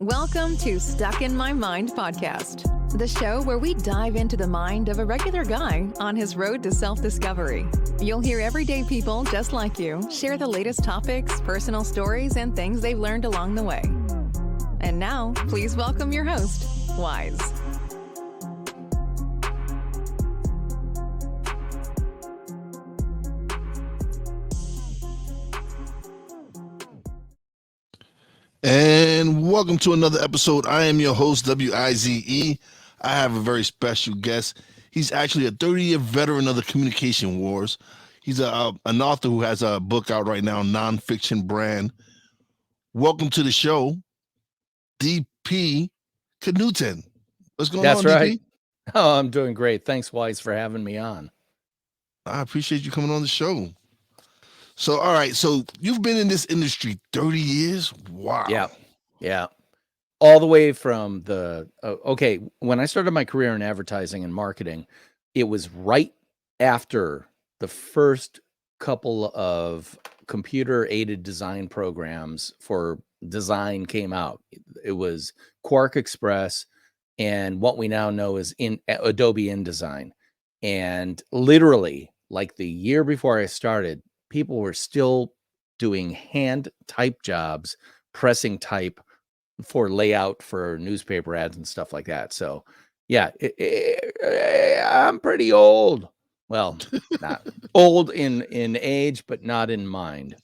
Welcome to Stuck in My Mind podcast, the show where we dive into the mind of a regular guy on his road to self-discovery. You'll hear everyday people just like you share the latest topics, personal stories, and things they've learned along the way. And now, please welcome your host, Wize. And welcome to another episode. I am your host, Wize. I have a very special guest. He's actually a 30-year veteran of the communication wars. He's an author who has a book out right now, nonfiction brand. Welcome to the show, DP Knudten. What's going on, right. DP? Oh, I'm doing great. Thanks, Wize, for having me on. I appreciate you coming on the show. So, all right. So you've been in this industry 30 years? Wow. Yeah. All the way from when I started my career in advertising and marketing, it was right after the first couple of computer-aided design programs for design came out. It was Quark Express and what we now know is Adobe InDesign. And literally, like the year before I started, people were still doing hand type jobs, pressing type for layout for newspaper ads and stuff like that. So yeah, I'm pretty old. Well, not old in age, but not in mind.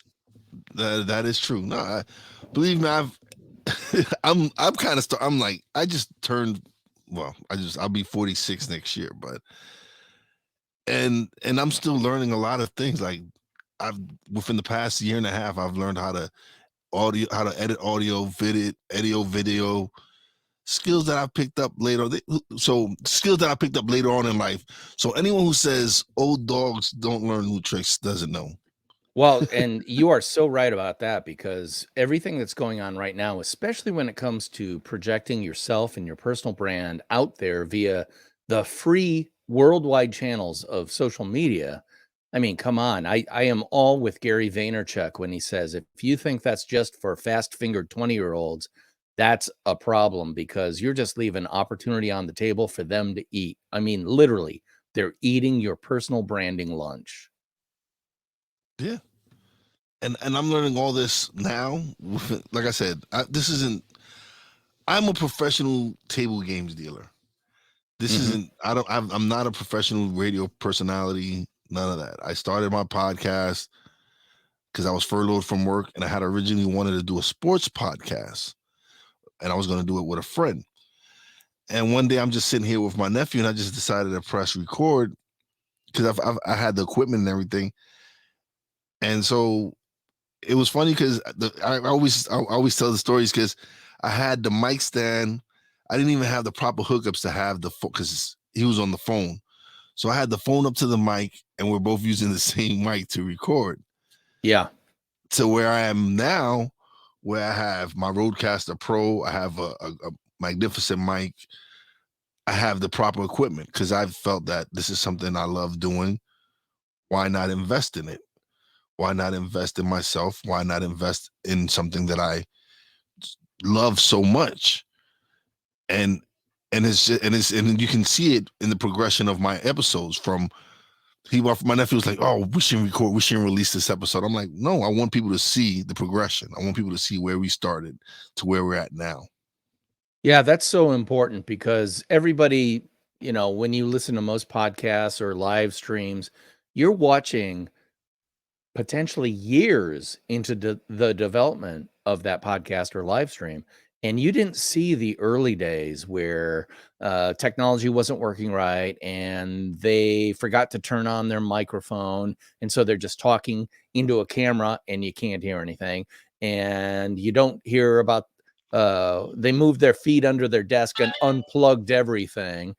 That is true. No, believe me, I'm kind of I'm like, I just turned, I'll be 46 next year, but and I'm still learning a lot of things. Like within the past year and a half, I've learned how to edit audio, video skills that I picked up later. So skills that I picked up later on in life. So anyone who says old dogs don't learn new tricks doesn't know. Well, and you are so right about that, because everything that's going on right now, especially when it comes to projecting yourself and your personal brand out there via the free worldwide channels of social media. I mean, come on. I am all with Gary Vaynerchuk when he says, if you think that's just for fast-fingered 20-year-olds, that's a problem, because you're just leaving opportunity on the table for them to eat. I mean, literally, they're eating your personal branding lunch. Yeah. And I'm learning all this now. Like I said, I'm a professional table games dealer. This isn't, I'm not a professional radio personality, none of that. I started my podcast because I was furloughed from work, and I had originally wanted to do a sports podcast, and I was going to do it with a friend. And one day I'm just sitting here with my nephew, and I just decided to press record because I had the equipment and everything. And so it was funny because I always tell the stories because I had the mic stand. I didn't even have the proper hookups to have the phone because he was on the phone. So I had the phone up to the mic, and we're both using the same mic to record. Yeah. To where I am now, where I have my Rodecaster Pro, I have a magnificent mic, I have the proper equipment because I've felt that this is something I love doing. Why not invest in it? Why not invest in myself? Why not invest in something that I love so much? And you can see it in the progression of my episodes. My nephew was like, "Oh, we shouldn't release this episode." I'm like, "No, I want people to see the progression. I want people to see where we started to where we're at now." Yeah, that's so important, because everybody, when you listen to most podcasts or live streams, you're watching potentially years into the development of that podcast or live stream. And you didn't see the early days where technology wasn't working right and they forgot to turn on their microphone. And so they're just talking into a camera and you can't hear anything. And you don't hear about they moved their feet under their desk and unplugged everything.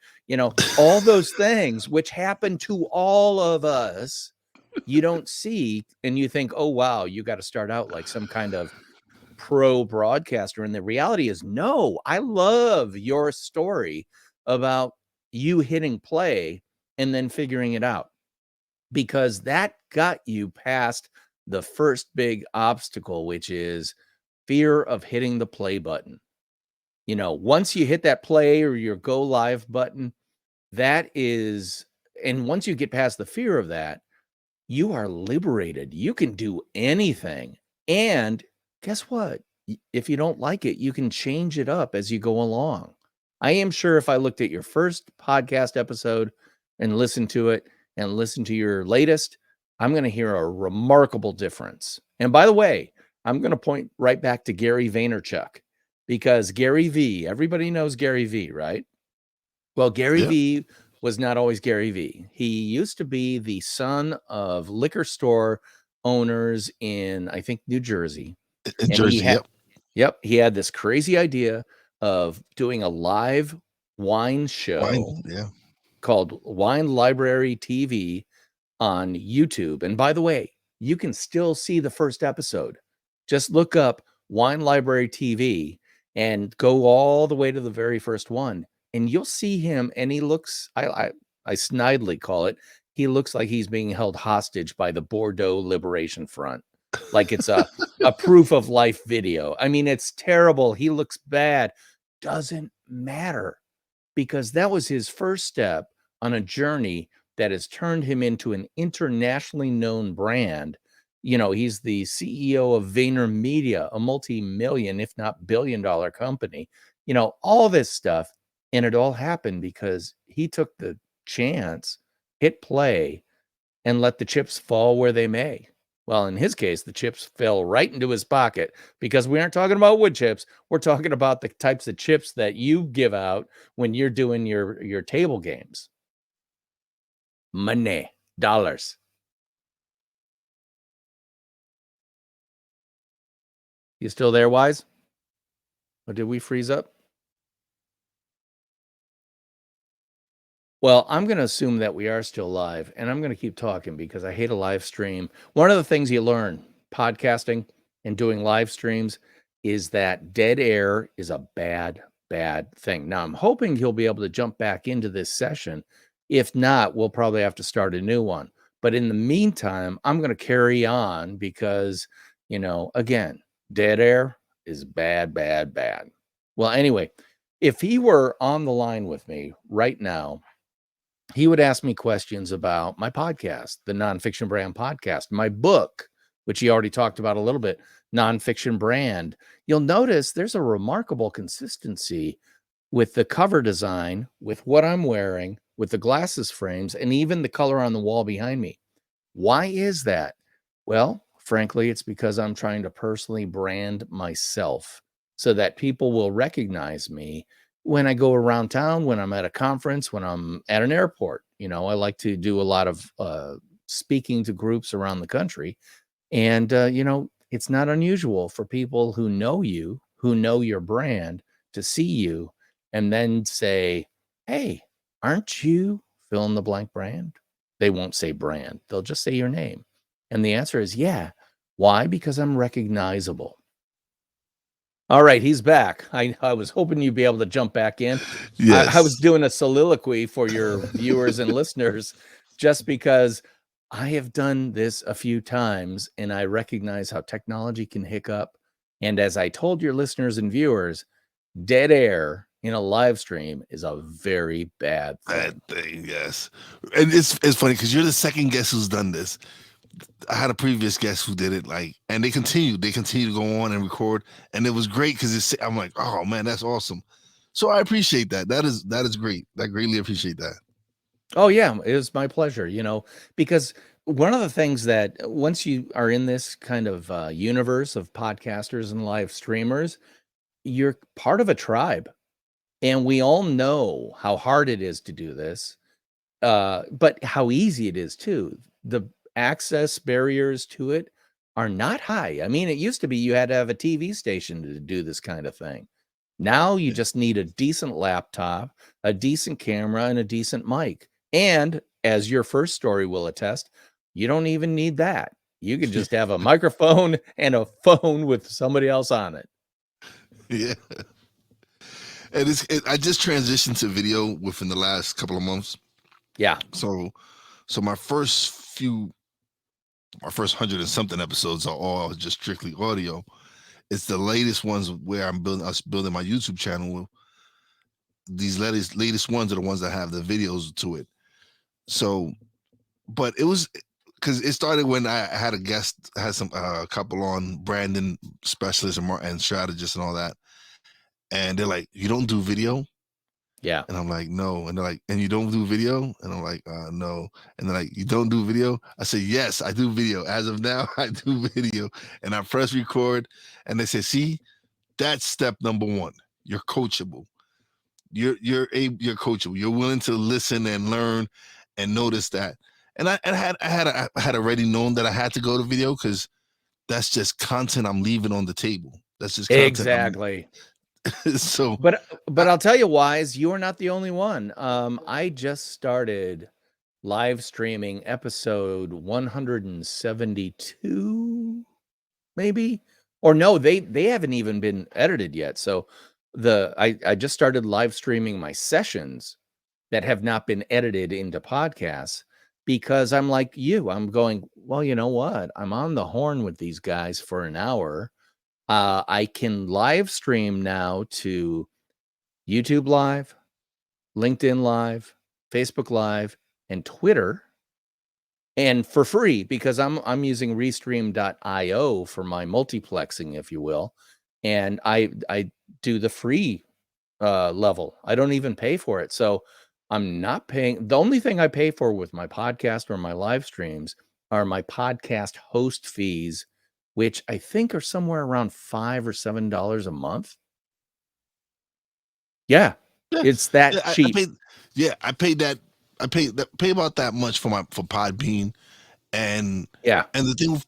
All those things which happen to all of us, you don't see, and you think, oh, wow, you got to start out like some kind of pro broadcaster. And the reality is, no. I love your story about you hitting play and then figuring it out, because that got you past the first big obstacle, which is fear of hitting the play button. You know, once you hit that play or your go live button, that is, and once you get past the fear of that, you are liberated. You can do anything. And guess what? If you don't like it, you can change it up as you go along. I am sure if I looked at your first podcast episode and listened to it and listened to your latest, I'm going to hear a remarkable difference. And by the way, I'm going to point right back to Gary Vaynerchuk, because Gary V, everybody knows Gary V, right? Well, Gary V was not always Gary V. He used to be the son of liquor store owners in, I think, New Jersey. In And Jersey, he had this crazy idea of doing a live wine show called Wine Library TV on YouTube. And by the way, you can still see the first episode. Just look up Wine Library TV and go all the way to the very first one, and you'll see him. And he looks, I snidely call it, he looks like he's being held hostage by the Bordeaux Liberation Front. Like it's a proof of life video. I mean, it's terrible. He looks bad. Doesn't matter, because that was his first step on a journey that has turned him into an internationally known brand. You know, he's the CEO of VaynerMedia, a multi-million, if not billion-dollar company. You know, all this stuff. And it all happened because he took the chance, hit play, and let the chips fall where they may. Well, in his case, the chips fell right into his pocket, because we aren't talking about wood chips. We're talking about the types of chips that you give out when you're doing your table games. Money, dollars. You still there, Wize? Or did we freeze up? Well, I'm going to assume that we are still live, and I'm going to keep talking because I hate a live stream. One of the things you learn podcasting and doing live streams is that dead air is a bad, bad thing. Now, I'm hoping he'll be able to jump back into this session. If not, we'll probably have to start a new one. But in the meantime, I'm going to carry on because, you know, again, dead air is bad, bad, bad. Well, anyway, if he were on the line with me right now, he would ask me questions about my podcast, the Nonfiction Brand podcast, my book, which he already talked about a little bit, Nonfiction Brand. You'll notice there's a remarkable consistency with the cover design, with what I'm wearing, with the glasses frames, and even the color on the wall behind me. Why is that? Well, frankly, it's because I'm trying to personally brand myself so that people will recognize me when I go around town, when I'm at a conference, when I'm at an airport. You know, I like to do a lot of speaking to groups around the country. And, you know, it's not unusual for people who know you, who know your brand, to see you and then say, hey, aren't you fill in the blank brand? They won't say brand. They'll just say your name. And the answer is, yeah. Why? Because I'm recognizable. All right, he's back. I was hoping you'd be able to jump back in. Yes. I was doing a soliloquy for your viewers and listeners just because I have done this a few times and I recognize how technology can hiccup. And as I told your listeners and viewers, dead air in a live stream is a very bad thing. Yes. And it's funny because you're the second guest who's done this. I had a previous guest who did it, like, and they continue to go on and record, and it was great because I'm like, oh man, that's awesome. So I appreciate that. That is great. I greatly appreciate that. Oh yeah, it was my pleasure. You know, because one of the things that once you are in this kind of universe of podcasters and live streamers, you're part of a tribe, and we all know how hard it is to do this, but how easy it is too. The access barriers to it are not high. I mean, it used to be you had to have a TV station to do this kind of thing. Now you just need a decent laptop, a decent camera, and a decent mic. And as your first story will attest, you don't even need that. You can just have a microphone and a phone with somebody else on it. Yeah. And I just transitioned to video within the last couple of months. Yeah. So my first 100 and something episodes are all just strictly audio. It's the latest ones where I'm building my YouTube channel. These latest ones are the ones that have the videos to it. So, but it was because it started when I had a couple on branding specialists and strategists and all that. And they're like, "You don't do video?" Yeah. And I'm like, "No." And they're like, "And you don't do video?" And I'm like, "No." And they're like, "You don't do video?" I said, "Yes, I do video. As of now, I do video." And I press record, and they say, "See, that's step number one. You're coachable. You're coachable. You're willing to listen and learn and notice that." And I had already known that I had to go to video because that's just content I'm leaving on the table. That's just content. Exactly. So, but I'll tell you, Wize, you are not the only one. I just started live streaming episode 172, maybe, or no, they haven't even been edited yet. So I just started live streaming my sessions that have not been edited into podcasts because I'm like you. I'm going, well, you know what? I'm on the horn with these guys for an hour. I can live stream now to YouTube Live, LinkedIn Live, Facebook Live, and Twitter, and for free because I'm using Restream.io for my multiplexing, if you will, and I do the free level. I don't even pay for it, so I'm not paying. The only thing I pay for with my podcast or my live streams are my podcast host fees, which I think are somewhere around $5 or $7 a month. Yeah, it's that cheap. I paid about that much for Podbean, and the thing with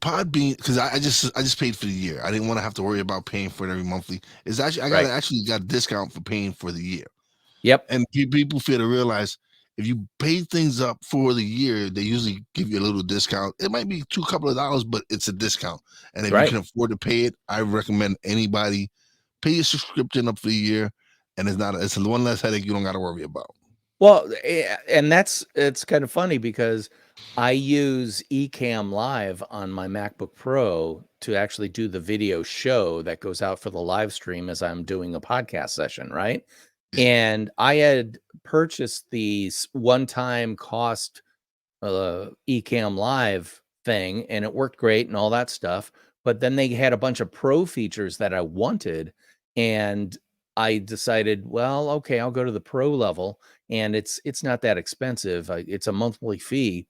Podbean, because I just paid for the year. I didn't want to have to worry about paying for it every monthly. Is actually I got a discount for paying for the year. Yep. And people fail to realize if you pay things up for the year, they usually give you a little discount. It might be couple of dollars, but it's a discount. And if you can afford to pay it, I recommend anybody pay your subscription up for the year, and it's one less headache you don't got to worry about. Well, and it's kind of funny because I use Ecamm Live on my MacBook Pro to actually do the video show that goes out for the live stream as I'm doing a podcast session, right? And I had purchased the one-time cost Ecamm Live thing, and it worked great and all that stuff. But then they had a bunch of pro features that I wanted, and I decided, well, okay, I'll go to the pro level, and it's not that expensive. It's a monthly fee,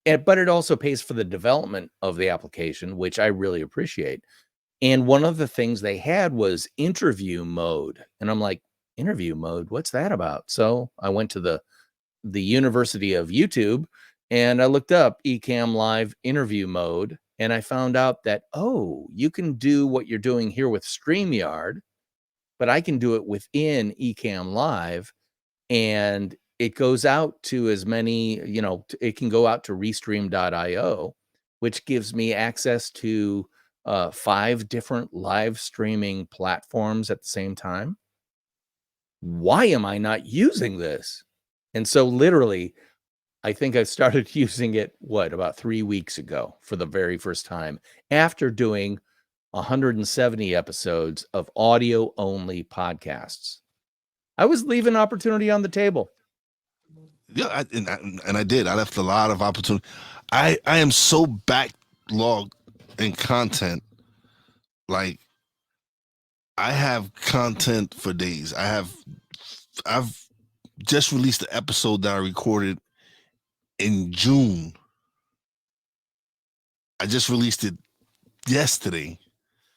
but it also pays for the development of the application, which I really appreciate. And one of the things they had was interview mode, and I'm like, interview mode, what's that about? So I went to the University of YouTube and I looked up Ecamm Live interview mode, and I found out that, oh, you can do what you're doing here with StreamYard, but I can do it within Ecamm Live, and it goes out to as many, it can go out to Restream.io, which gives me access to 5 different live streaming platforms at the same time. Why am I not using this? And so literally, I think I started using it, about 3 weeks ago for the very first time after doing 170 episodes of audio only podcasts. I was leaving opportunity on the table. Yeah, and I did. I left a lot of opportunity. I am so backlogged in content. Like, I have content for days. I've just released the episode that I recorded in June. I just released it yesterday.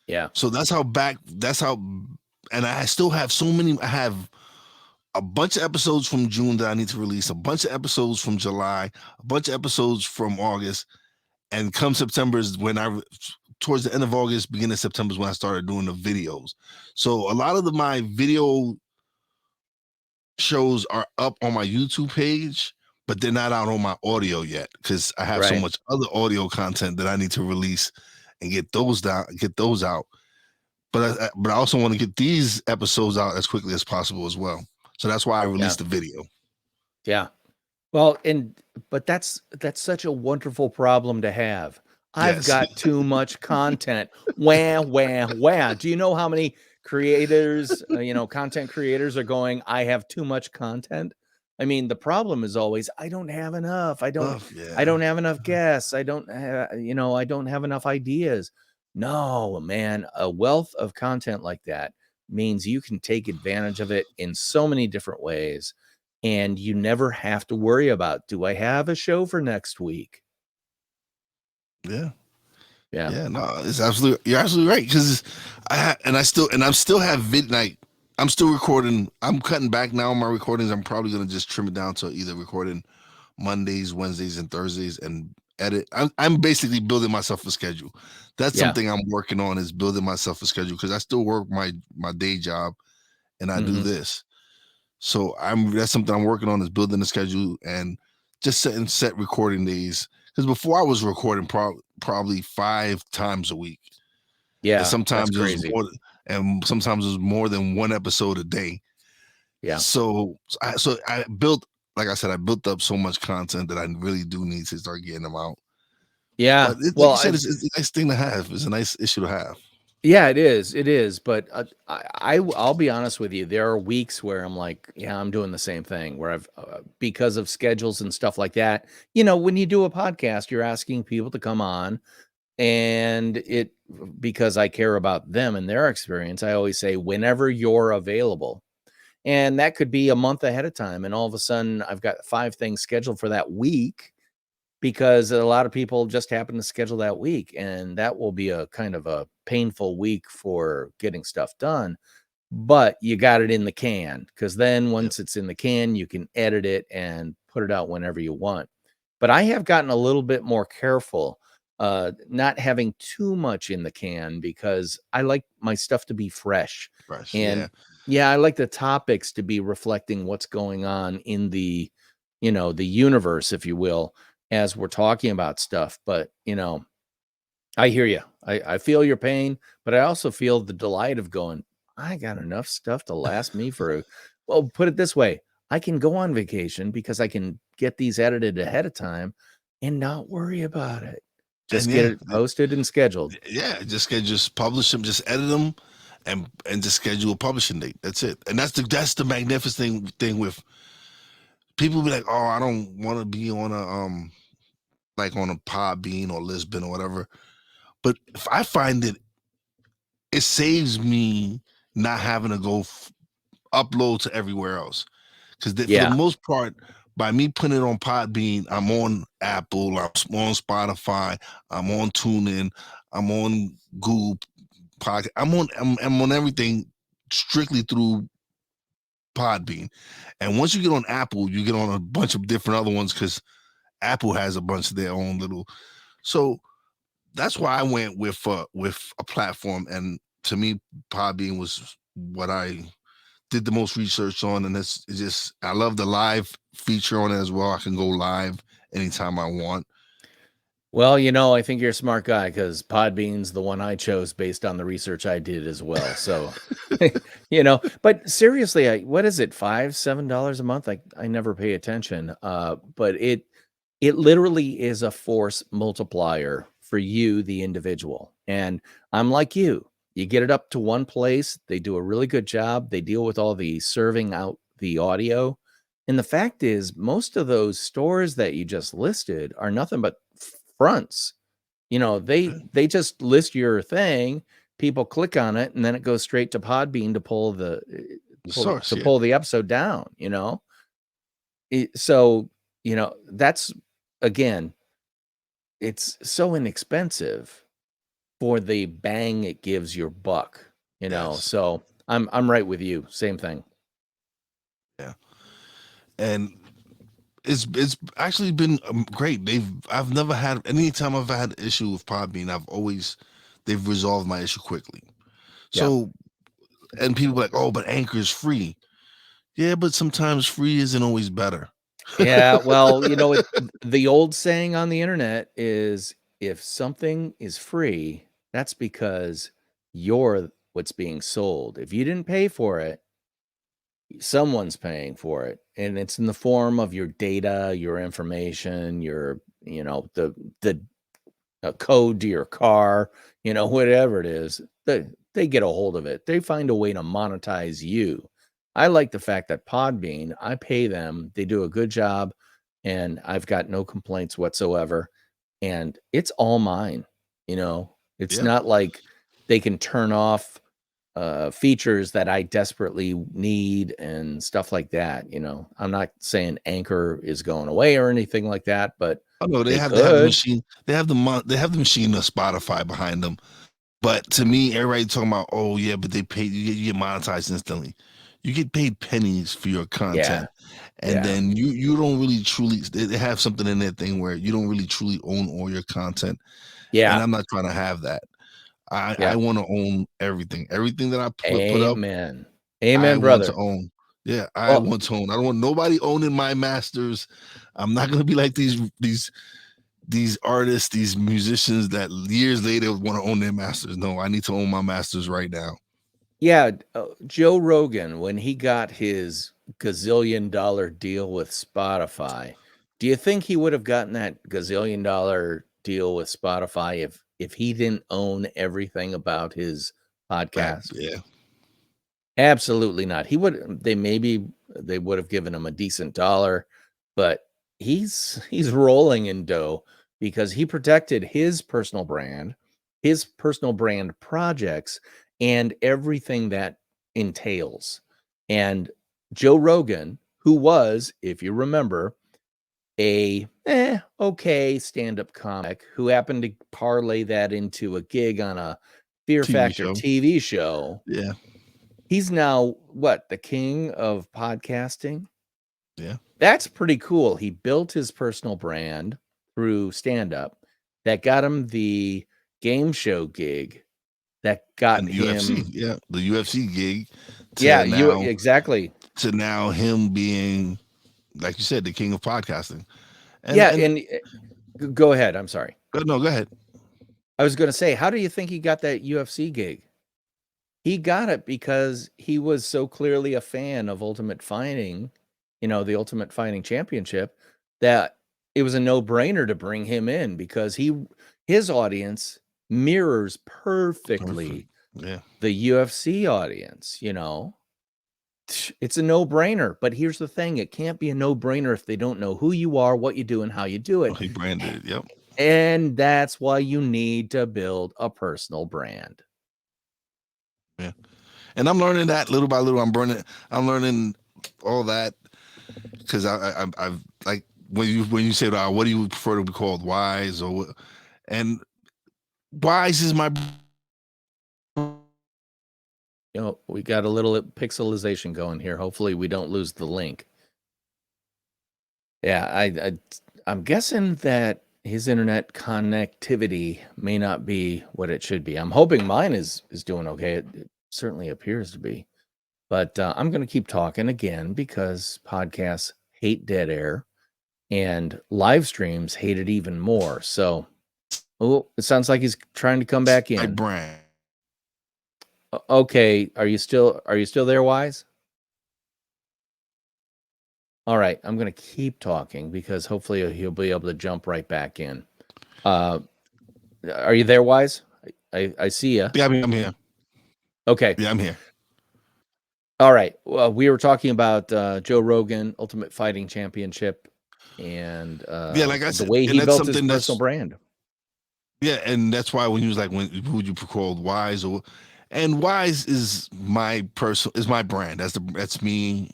Yeah. So and I still have so many. I have a bunch of episodes from June that I need to release, a bunch of episodes from July, a bunch of episodes from August, and come September is when towards the end of August, beginning of September is when I started doing the videos. So a lot of my video shows are up on my YouTube page, but they're not out on my audio yet because I have so much other audio content that I need to release and get those out. But I also want to get these episodes out as quickly as possible as well. So that's why I released the video. Yeah. Well, but that's such a wonderful problem to have. I've Yes. got too much content. Wah, wah, wah. Do you know how many creators, content creators are going, I have too much content? I mean, the problem is always, I don't have enough. I don't Yeah. have enough guests. I don't have, I don't have enough ideas. No, man, a wealth of content like that means you can take advantage of it in so many different ways. And you never have to worry about, do I have a show for next week? Yeah. Yeah. Yeah, no, you're absolutely right. Because I'm still have like I'm still recording. I'm cutting back now on my recordings. I'm probably gonna just trim it down to either recording Mondays, Wednesdays, and Thursdays, and edit. I'm basically building myself a schedule. That's Yeah. something I'm working on, is building myself a schedule, because I still work my day job and I do Mhm. this. So that's something I'm working on, is building a schedule and just setting set recording days. Because before, I was recording probably 5 times a week, and Yeah, that's sometimes crazy. it was more than one episode a day. Yeah. So I built, like I said, I built up so much content that I really do need to start getting them out. Yeah. But like Well, you said, it's a nice thing to have. It's a nice issue to have. yeah, it is. It is. But I'll be honest with you. There are weeks where I'm like, yeah, I'm doing the same thing, where I've, because of schedules and stuff like that. When you do a podcast, you're asking people to come on, and because I care about them and their experience, I always say, whenever you're available. And that could be a month ahead of time. And all of a sudden, I've got 5 things scheduled for that week, because a lot of people just happen to schedule that week. And that will be a kind of a painful week for getting stuff done. But you got it in the can, because then Yep. once it's in the can, you can edit it and put it out whenever you want. But I have gotten a little bit more careful, not having too much in the can, because I like my stuff to be fresh. Fresh. Yeah. And yeah, I like the topics to be reflecting what's going on in the universe, if you will, as we're talking about stuff. But, I hear you. I feel your pain, but I also feel the delight of going, I got enough stuff to last me well, put it this way. I can go on vacation because I can get these edited ahead of time and not worry about it. And Just get yeah, it posted and scheduled. yeah, just publish them, just edit them, and just schedule a publishing date. That's it. And that's the magnificent thing with people. Be like, oh, I don't want to be on a like on a Podbean or Lisbon or whatever. But if I find it saves me not having to go upload to everywhere else, because for the Yeah. most part, by me putting it on Podbean, I'm on Apple, I'm on Spotify, I'm on TuneIn, I'm on Google Podcast. I'm on everything strictly through Podbean. And once you get on Apple, you get on a bunch of different other ones, because Apple has a bunch of their own little. So that's why I went with a platform, and to me, Podbean was what I did the most research on, and it's just, I love the live feature on it as well. I can go live anytime I want. Well, I think you're a smart guy, because Podbean's the one I chose based on the research I did as well. So, but seriously, what is it? $5, $7 a month? I never pay attention. But it literally is a force multiplier for you, the individual. And I'm like you. You get it up to one place, they do a really good job. They deal with all the serving out the audio. And the fact is, most of those stores that you just listed are nothing but fronts. They just list your thing, people click on it, and then it goes straight to Podbean to pull The source, yeah. pull the episode down, So, that's, again, it's so inexpensive for the bang it gives your buck, Yes. So I'm right with you. Same thing. Yeah. And it's actually been great. I've never had, anytime I've had an issue with Podbean, they've resolved my issue quickly. Yeah. So, and people are like, oh, but Anchor is free. Yeah, but sometimes free isn't always better. Yeah, well, the old saying on the internet is, if something is free, that's because you're what's being sold. If you didn't pay for it, someone's paying for it, and it's in the form of your data, your information, your, the a code to your car, whatever it is, they get a hold of it. They find a way to monetize you. I like the fact that Podbean, I pay them, they do a good job, and I've got no complaints whatsoever. And it's all mine. It's Yeah. not like they can turn off features that I desperately need and stuff like that. I'm not saying Anchor is going away or anything like that, but Oh no, they they have the could. machine. They have the machine of Spotify behind them. But to me, everybody talking about, oh yeah, but they pay you get monetized instantly. You get paid pennies for your Yeah. content, and Yeah. then you don't really truly. They have something in their thing where you don't really truly own all your content, and Yeah. I'm not trying to have that. I Yeah. want to own everything. Everything that I put up, Amen. I Amen, want to brother. own. Yeah, I Well, want to own. I don't want nobody owning my masters. I'm not gonna be like these artists, these musicians that years later want to own their masters. No, I need to own my masters right now. yeah, Joe Rogan, when he got his gazillion-dollar deal with Spotify, do you think he would have gotten that gazillion-dollar deal with Spotify if he didn't own everything about his podcast? Yeah. Absolutely not. They would have given him a decent dollar, but he's rolling in dough because he protected his personal brand projects, and everything that entails. And Joe Rogan, who was, if you remember, a okay stand-up comic who happened to parlay that into a gig on a Fear TV Factor show. TV show. Yeah. He's now what? The king of podcasting? Yeah. That's pretty cool. He built his personal brand through stand-up that got him the game show gig that got And UFC. him. Yeah. The UFC gig Yeah, to you now exactly. to now him being, like you said, the king of podcasting. Yeah, And and go ahead. I'm sorry. no, go ahead. I was going to say, how do you think he got that UFC gig? He got it because he was so clearly a fan of Ultimate Fighting, the Ultimate Fighting Championship, that it was a no-brainer to bring him in because his audience mirrors perfectly Perfect. Yeah. the UFC audience, It's a no-brainer, but here's the thing, it can't be a no-brainer if they don't know who you are, what you do, and how you do Oh, it. he branded it. Yep. And that's why you need to build a personal brand. Yeah. And I'm learning that little by little. I'm learning all that because I've like when you say what do you prefer to be called, Wize or what? And Wize is my We got a little pixelization going here. Hopefully we don't lose the link. Yeah, I'm guessing that his internet connectivity may not be what it should be. I'm hoping mine is doing okay. It certainly appears to be. But I'm going to keep talking again because podcasts hate dead air and live streams hate it even more. So, it sounds like he's trying to come back my in. brand. Okay, are you still there, Wize? All right, I'm going to keep talking because hopefully he'll be able to jump right back in. Are you there, Wize? I see you. Yeah, I'm here. Okay. Yeah, I'm here. All right. Well, we were talking about Joe Rogan, Ultimate Fighting Championship, and Yeah, like I said, the way and he that's built his something personal brand. Yeah, and that's why when he was like, who would you call Wize or, and Wize is my brand. That's me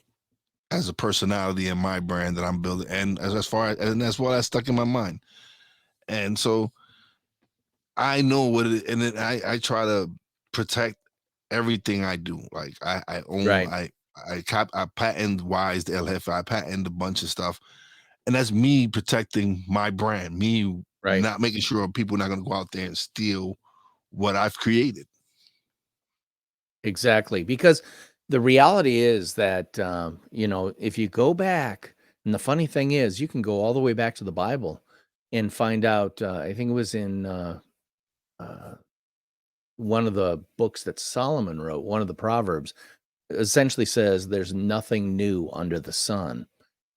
as a personality and my brand that I'm building, and and that's why that's stuck in my mind. And so I know what it, and then I try to protect everything I do. Like I own Right. I patent Wize the El Jefe. I patent a bunch of stuff, and that's me protecting my brand. Me Right. not making sure people are not going to go out there and steal what I've created. Exactly. Because the reality is that, if you go back, and the funny thing is, you can go all the way back to the Bible and find out, I think it was in one of the books that Solomon wrote, one of the Proverbs, essentially says there's nothing new under the sun.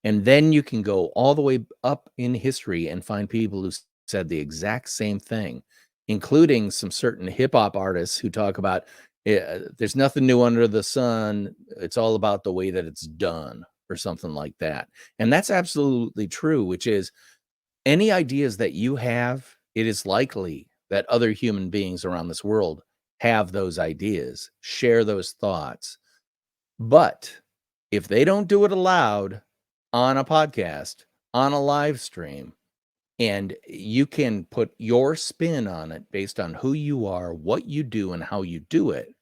And then you can go all the way up in history and find people who said the exact same thing, including some certain hip hop artists who talk about there's nothing new under the sun. It's all about the way that it's done or something like that. And that's absolutely true, which is any ideas that you have, it is likely that other human beings around this world have those ideas, share those thoughts. But if they don't do it aloud on a podcast, on a live stream, and you can put your spin on it based on who you are, what you do, and how you do it,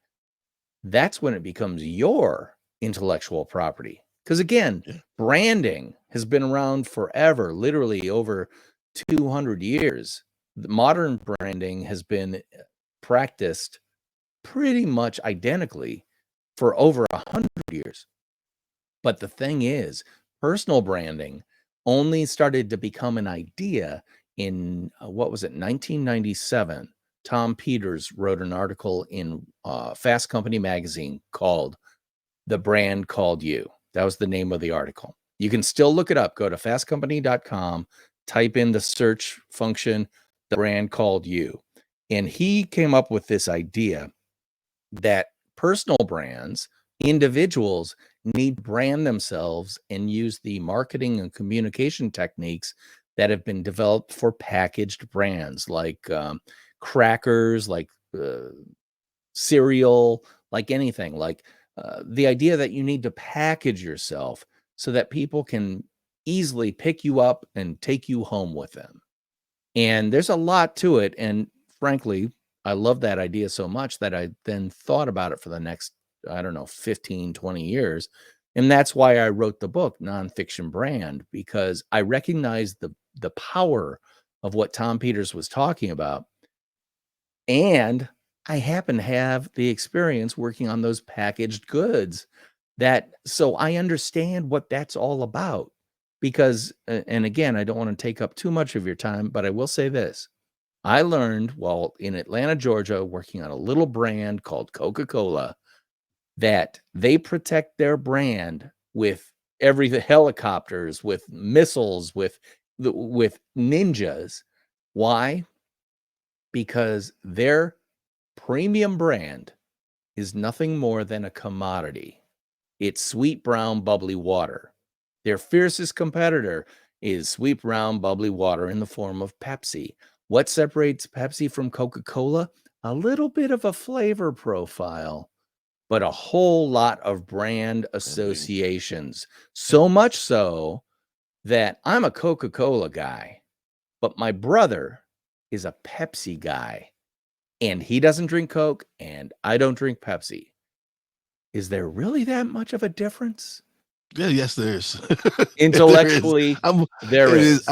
that's when it becomes your intellectual property. Because again, branding has been around forever, literally over 200 years. The modern branding has been practiced pretty much identically for over 100 years. But the thing is, personal branding only started to become an idea in, 1997. Tom Peters wrote an article in Fast Company magazine called The Brand Called You. That was the name of the article. You can still look it up. Go to fastcompany.com, type in the search function, The Brand Called You. And he came up with this idea that personal brands, individuals, need to brand themselves and use the marketing and communication techniques that have been developed for packaged brands like crackers, like cereal, like anything, like the idea that you need to package yourself so that people can easily pick you up and take you home with them. And there's a lot to it. And frankly, I love that idea so much that I then thought about it for the next, 15, 20 years. And that's why I wrote the book, Nonfiction Brand, because I recognized the power of what Tom Peters was talking about. And I happen to have the experience working on those packaged goods so I understand what that's all about. Because, and again, I don't want to take up too much of your time, but I will say this. I learned while in Atlanta, Georgia, working on a little brand called Coca-Cola, that they protect their brand with the helicopters, with missiles, with ninjas. Why? Because their premium brand is nothing more than a commodity. It's sweet, brown, bubbly water. Their fiercest competitor is sweet, brown, bubbly water in the form of Pepsi. What separates Pepsi from Coca-Cola? A little bit of a flavor profile, but a whole lot of brand associations. So much so that I'm a Coca-Cola guy, but my brother is a Pepsi guy, and he doesn't drink Coke, and I don't drink Pepsi. Is there really that much of a difference? Yeah, yes, there is. Intellectually, there is.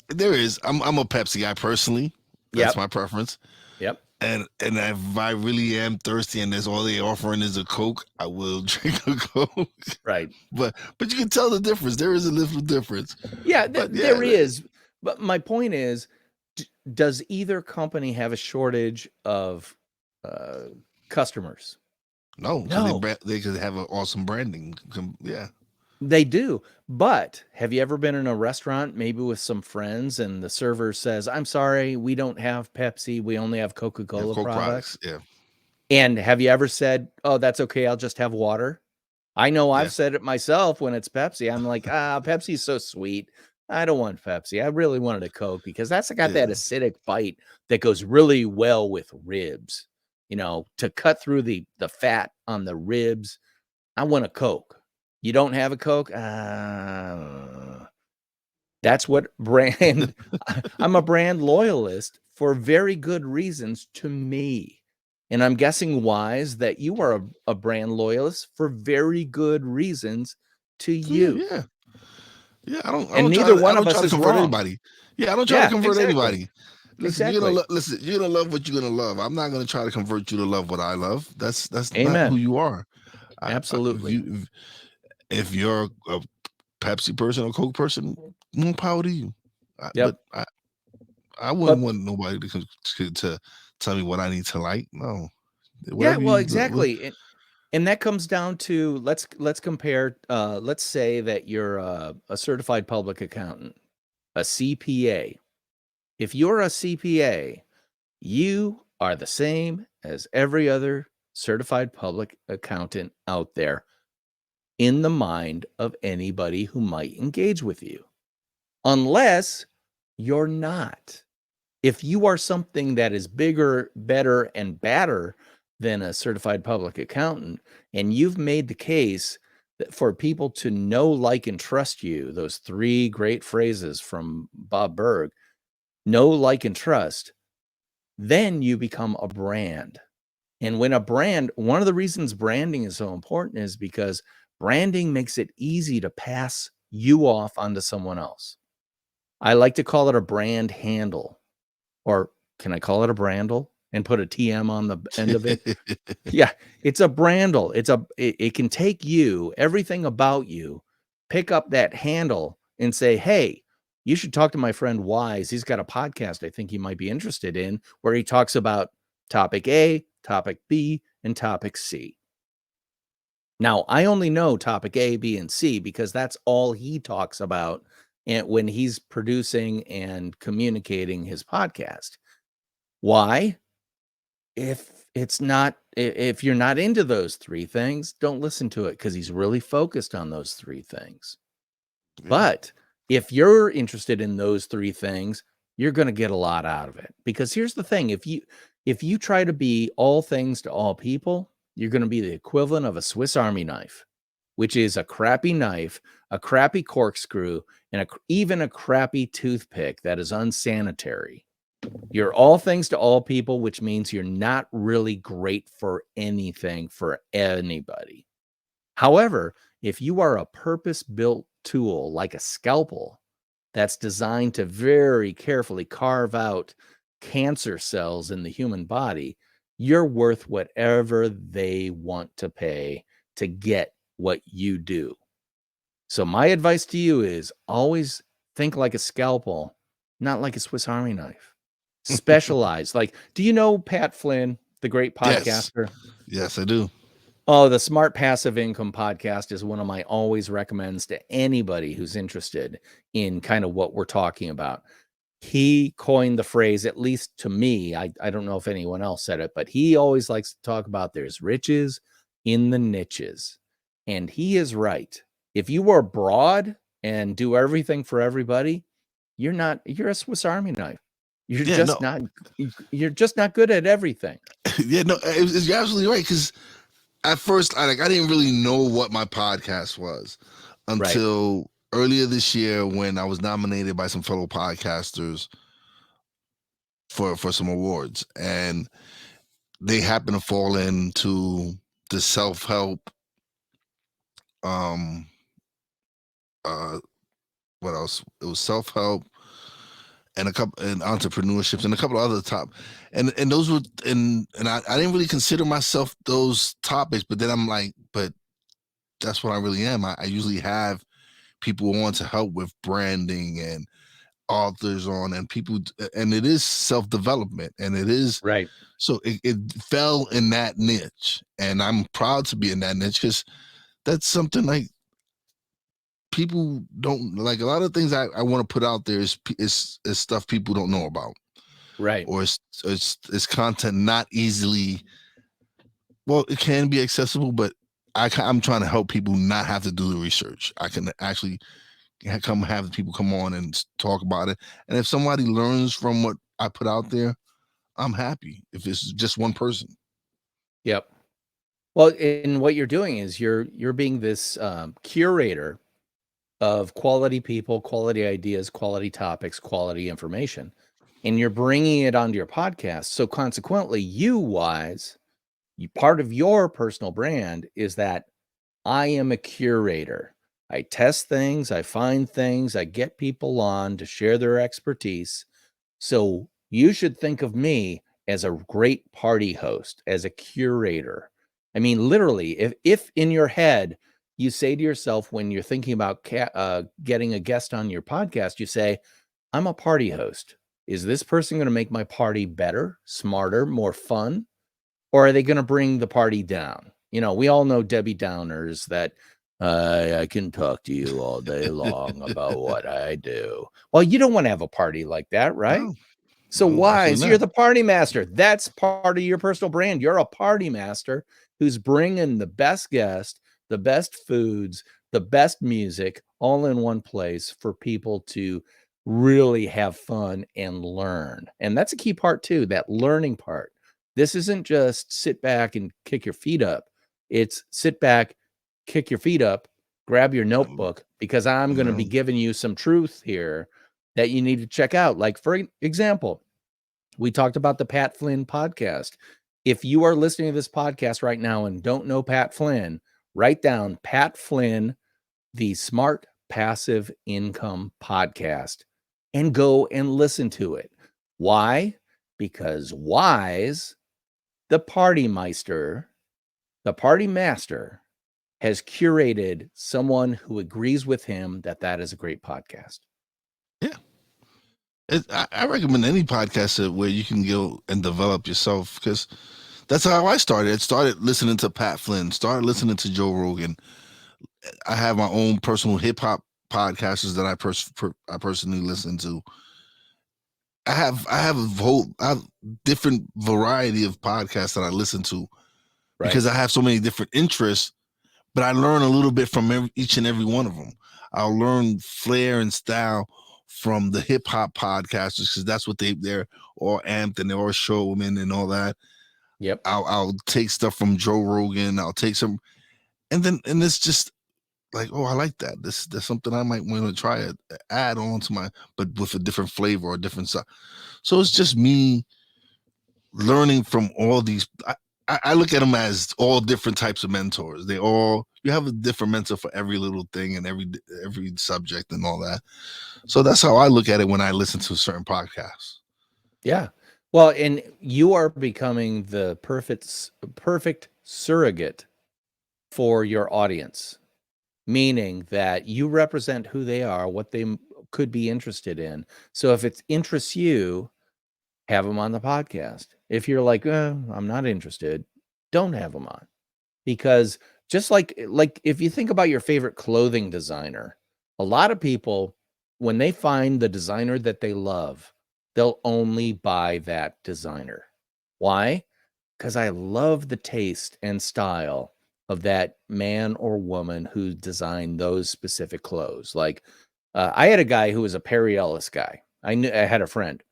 There is. I'm a Pepsi guy personally. That's my preference. Yep. And if I really am thirsty and that's all they're offering is a Coke, I will drink a Coke. Right. But you can tell the difference. There is a little difference. Yeah, there is. But my point is, does either company have a shortage of customers? No. They could have an awesome branding. Yeah. They do. But have you ever been in a restaurant, maybe with some friends, and the server says, I'm sorry, we don't have Pepsi. We only have Coca-Cola products. Yeah. And have you ever said, oh, that's okay, I'll just have water? I know I've said it myself when it's Pepsi. I'm like, Pepsi's so sweet. I don't want Pepsi. I really wanted a Coke because that's got that acidic bite that goes really well with ribs. To cut through the fat on the ribs, I want a Coke. You don't have a Coke? That's what brand. I'm a brand loyalist for very good reasons to me. And I'm guessing, Wize, that you are a brand loyalist for very good reasons to you. Yeah. I don't neither one of us is convert wrong. anybody. Yeah, I don't try to convert anybody. Listen, Exactly. you're gonna love what you're gonna love. I'm not gonna try to convert you to love what I love. That's Amen. not who you are. Absolutely. If you're a Pepsi person or Coke person, more power to you. Yep. But I wouldn't want nobody to tell me what I need to like. No. Exactly. And that comes down to let's compare. Let's say that you're a certified public accountant, a CPA. If you're a CPA, you are the same as every other certified public accountant out there in the mind of anybody who might engage with you, unless you're not. If you are something that is bigger, better, and badder than a certified public accountant, and you've made the case that for people to know, like, and trust you, those 3 great phrases from Bob Berg, know, like, and trust, then you become a brand. And when a brand, one of the reasons branding is so important is because branding makes it easy to pass you off onto someone else. I like to call it a brand handle. Or can I call it a brandle and put a TM on the end of it? Yeah, it's a brandle. It can take you, everything about you, pick up that handle and say, hey, you should talk to my friend Wize. He's got a podcast I think you might be interested in where he talks about topic A, topic B, and topic C. Now, I only know topic A, B, and C because that's all he talks about when he's producing and communicating his podcast. Why? If you're not into those 3 things, don't listen to it because he's really focused on those 3 things. Yeah. But if you're interested in those 3 things, you're going to get a lot out of it. Because here's the thing, if you try to be all things to all people, you're going to be the equivalent of a Swiss Army knife, which is a crappy knife, a crappy corkscrew, and even a crappy toothpick that is unsanitary. You're all things to all people, which means you're not really great for anything for anybody. However, if you are a purpose-built tool like a scalpel that's designed to very carefully carve out cancer cells in the human body, you're worth whatever they want to pay to get what you do. So my advice to you is always think like a scalpel, not like a Swiss Army knife. Specialize. Like, do you know Pat Flynn, the great podcaster? Yes, I do. Oh, the Smart Passive Income podcast is one of my always recommends to anybody who's interested in kind of what we're talking about. He coined the phrase, at least to me, I don't know if anyone else said it, but he always likes to talk about there's riches in the niches. And he is right. If you are broad and do everything for everybody, you're a Swiss Army knife. You're just not good at everything. Yeah, no, you're absolutely right. Because at first, I didn't really know what my podcast was until earlier this year when I was nominated by some fellow podcasters for some awards, and they happened to fall into the self-help. What else? It was self-help and entrepreneurships and a couple of other and those were and I didn't really consider myself those topics, but then I'm like, but that's what I really am. I usually have people on to help with branding and authors on and people, and it is self-development, and it is right. So it fell in that niche, and I'm proud to be in that niche because that's something like people don't like. A lot of things I want to put out there is stuff people don't know about, right? Or it's content not easily. Well, it can be accessible, but I'm trying to help people not have to do the research. I can actually have people come on and talk about it, and if somebody learns from what I put out there, I'm happy. If it's just one person. Yep. Well, and what you're doing is you're being this curator of quality people, quality ideas, quality topics, quality information, and you're bringing it onto your podcast. So consequently, Wize, part of your personal brand is that I am a curator. I test things, I find things, I get people on to share their expertise. So you should think of me as a great party host, as a curator. I mean, literally, if in your head you say to yourself when you're thinking about getting a guest on your podcast, you say, I'm a party host. Is this person going to make my party better, smarter, more fun? Or are they going to bring the party down? You know, we all know Debbie Downers that I can talk to you all day long about what I do. Well, you don't want to have a party like that, right? No, So no, definitely Wize, you're not. the party master. That's part of your personal brand. You're a party master who's bringing the best guests, the best foods, the best music all in one place for people to really have fun and learn. And that's a key part too, that learning part. This isn't just sit back and kick your feet up. It's sit back, kick your feet up, grab your notebook, because I'm going to be giving you some truth here that you need to check out. Like, for example, we talked about the Pat Flynn podcast. If you are listening to this podcast right now and don't know Pat Flynn, write down Pat Flynn, the Smart Passive Income podcast, and go and listen to it. Why? Because Wize, the party master, has curated someone who agrees with him that is a great podcast. Yeah. I recommend any podcast where you can go and develop yourself, because that's how I started. I started listening to Pat Flynn, started listening to Joe Rogan. I have my own personal hip hop podcasters that I personally listen to. I have different variety of podcasts that I listen to, because I have so many different interests. But I learn a little bit from each and every one of them. I'll learn flair and style from the hip hop podcasters, because that's what they're all amped and they're all showmen and all that. Yep. I'll take stuff from Joe Rogan. I'll take some, and it's just like, oh, I like that. There's something I might want to try it, add on to my, but with a different flavor or a different stuff. So it's just me learning from all these. I look at them as all different types of mentors. You have a different mentor for every little thing and every subject and all that. So that's how I look at it when I listen to certain podcasts. Yeah. Well, and you are becoming the perfect surrogate for your audience, meaning that you represent who they are, what they could be interested in. So if it interests you, have them on the podcast. If you're like, I'm not interested, don't have them on. Because just like if you think about your favorite clothing designer, a lot of people, when they find the designer that they love, they'll only buy that designer. Why? Because I love the taste and style of that man or woman who designed those specific clothes. Like I had a guy who was a Perry Ellis guy. I had a friend,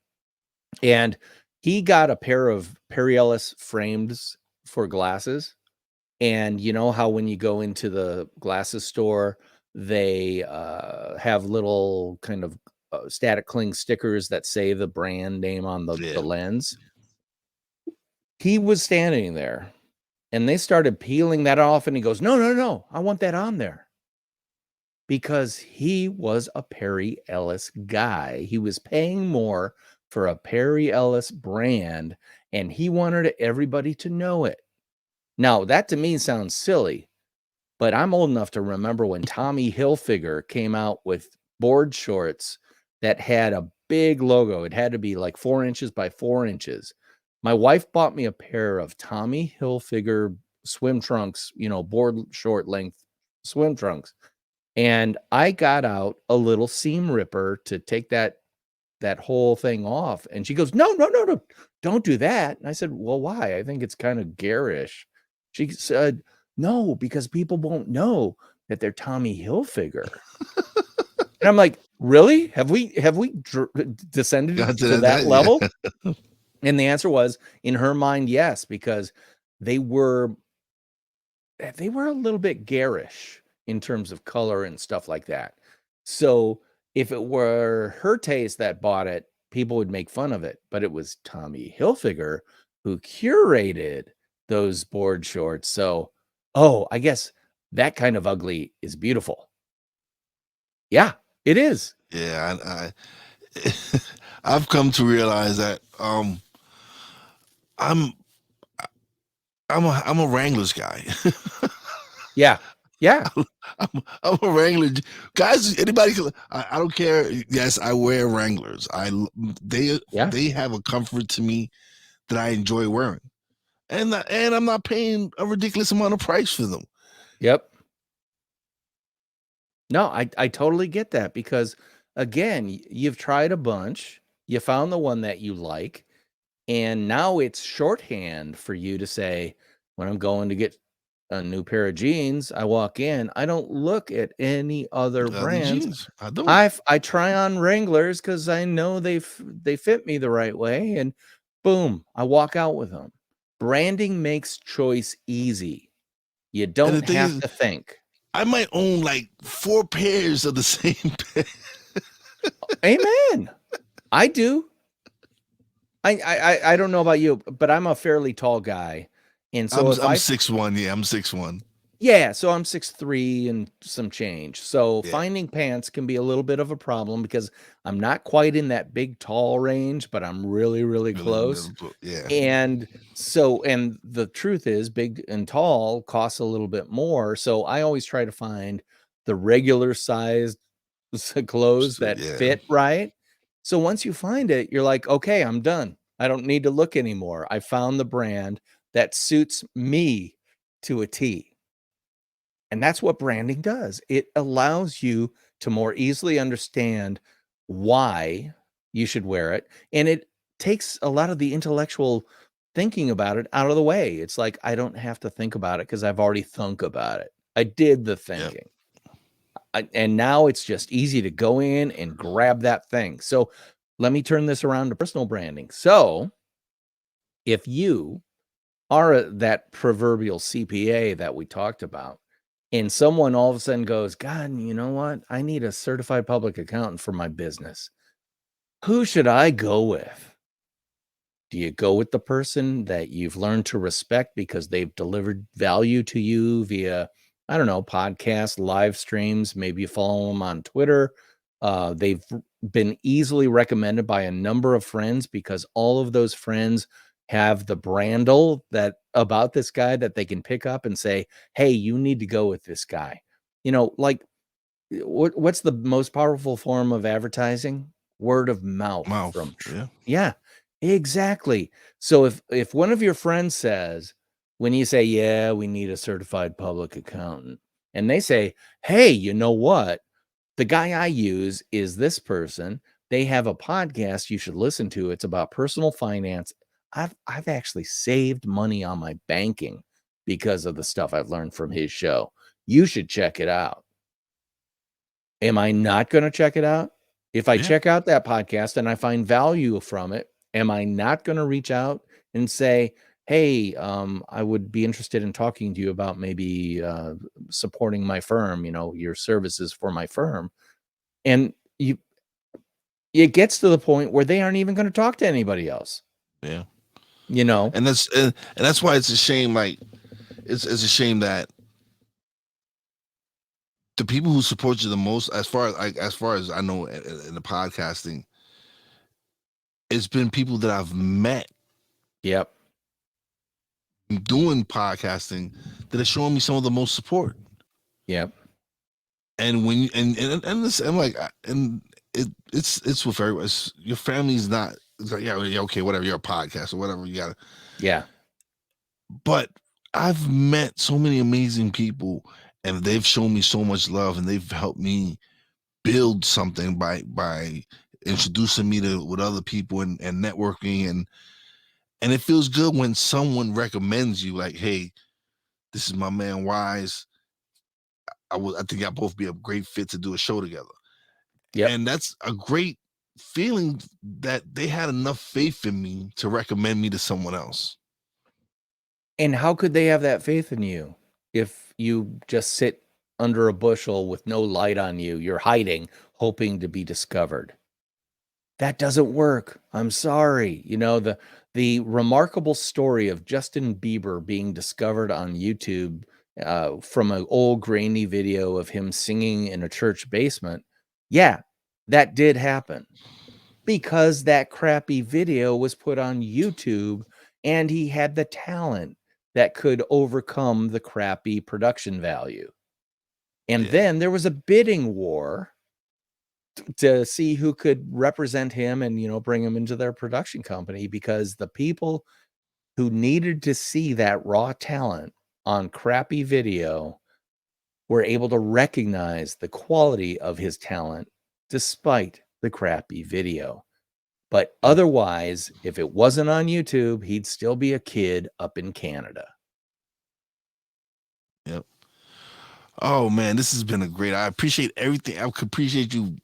and he got a pair of Perry Ellis frames for glasses. And you know how when you go into the glasses store, they have little kind of static cling stickers that say the brand name on the lens. He was standing there and they started peeling that off, and he goes, no, I want that on there. Because he was a Perry Ellis guy. He was paying more for a Perry Ellis brand, and he wanted everybody to know it. Now, that to me sounds silly, but I'm old enough to remember when Tommy Hilfiger came out with board shorts that had a big logo. It had to be like 4 inches by 4 inches. My wife bought me a pair of Tommy Hilfiger swim trunks, board short length swim trunks. And I got out a little seam ripper to take that whole thing off. And she goes, no, don't do that. And I said, well, why? I think it's kind of garish. She said, no, because people won't know that they're Tommy Hilfiger. And I'm like, really? Have we descended to that level? Yeah. And the answer was, in her mind, yes, because they were a little bit garish in terms of color and stuff like that. So if it were her taste that bought it, people would make fun of it. But it was Tommy Hilfiger who curated those board shorts. So, I guess that kind of ugly is beautiful. Yeah, it is. Yeah, I've come to realize that I'm a Wranglers guy. Yeah. I'm a Wrangler. Guys, anybody, I don't care. Yes, I wear Wranglers. They have a comfort to me that I enjoy wearing. And I'm not paying a ridiculous amount of price for them. Yep. No, I totally get that because again, you've tried a bunch, you found the one that you like, and now it's shorthand for you to say, when I'm going to get a new pair of jeans, I walk in, I don't look at any other The brands. jeans, I don't. I try on Wranglers because I know they fit me the right way, and boom, I walk out with them. Branding makes choice easy. You And the don't thing have is, to think. I might own like 4 pairs of the same pair. Amen. I do. I don't know about you, but I'm a fairly tall guy, and so if I'm I 6'1". Yeah, I'm 6'1". yeah, so I'm 6'3" and some change. So Yeah. finding pants can be a little bit of a problem because I'm not quite in that big tall range, but I'm really, really close. Yeah. And and the truth is big and tall costs a little bit more. So I always try to find the regular sized clothes So, that yeah. fit right. So once you find it, you're like, okay, I'm done. I don't need to look anymore. I found the brand that suits me to a T. And that's what branding does. It allows you to more easily understand why you should wear it. And it takes a lot of the intellectual thinking about it out of the way. It's like, I don't have to think about it because I've already thunk about it. I did the Yep. thinking. And now it's just easy to go in and grab that thing. So let me turn this around to personal branding. So if you are that proverbial CPA that we talked about, and someone all of a sudden goes, God, you know what? I need a certified public accountant for my business. Who should I go with? Do you go with the person that you've learned to respect because they've delivered value to you via, I don't know, podcasts, live streams? Maybe you follow them on Twitter. They've been easily recommended by a number of friends because all of those friends have the brandle that about this guy that they can pick up and say, hey, you need to go with this guy. Like what's the most powerful form of advertising? Word of mouth Mouth. from Yeah. yeah, exactly. So if one of your friends says, when you say, yeah, we need a certified public accountant, and they say, hey, you know what? The guy I use is this person. They have a podcast you should listen to. It's about personal finance. I've actually saved money on my banking because of the stuff I've learned from his show. You should check it out. Am I not going to check it out? If I Yeah. check out that podcast and I find value from it, am I not going to reach out and say, hey, I would be interested in talking to you about maybe supporting my firm, your services for my firm. And it gets to the point where they aren't even going to talk to anybody else, Yeah. you know? And that's why it's a shame. Like it's a shame that the people who support you the most, as far as I know in the podcasting, it's been people that I've met Yep. doing podcasting that are showing me some of the most support. Yep. And when you, and this, I'm like, and it's with everyone. Your family's not. It's like, yeah, okay, whatever. You're a podcast or whatever. You gotta. Yeah. But I've met so many amazing people, and they've shown me so much love, and they've helped me build something by introducing me to with other people and networking, and it feels good when someone recommends you, like, hey, this is my man Wize. I think y'all both be a great fit to do a show together. Yep. And that's a great feeling that they had enough faith in me to recommend me to someone else. And how could they have that faith in you if you just sit under a bushel with no light on you? You're hiding, hoping to be discovered. That doesn't work. I'm sorry. The remarkable story of Justin Bieber being discovered on YouTube from an old grainy video of him singing in a church basement. Yeah, that did happen because that crappy video was put on YouTube and he had the talent that could overcome the crappy production value. And then there was a bidding war to see who could represent him and bring him into their production company, because the people who needed to see that raw talent on crappy video were able to recognize the quality of his talent despite the crappy video. But otherwise, if it wasn't on YouTube, he'd still be a kid up in Canada. Yep. Oh man, this has been a great. I appreciate everything. I appreciate you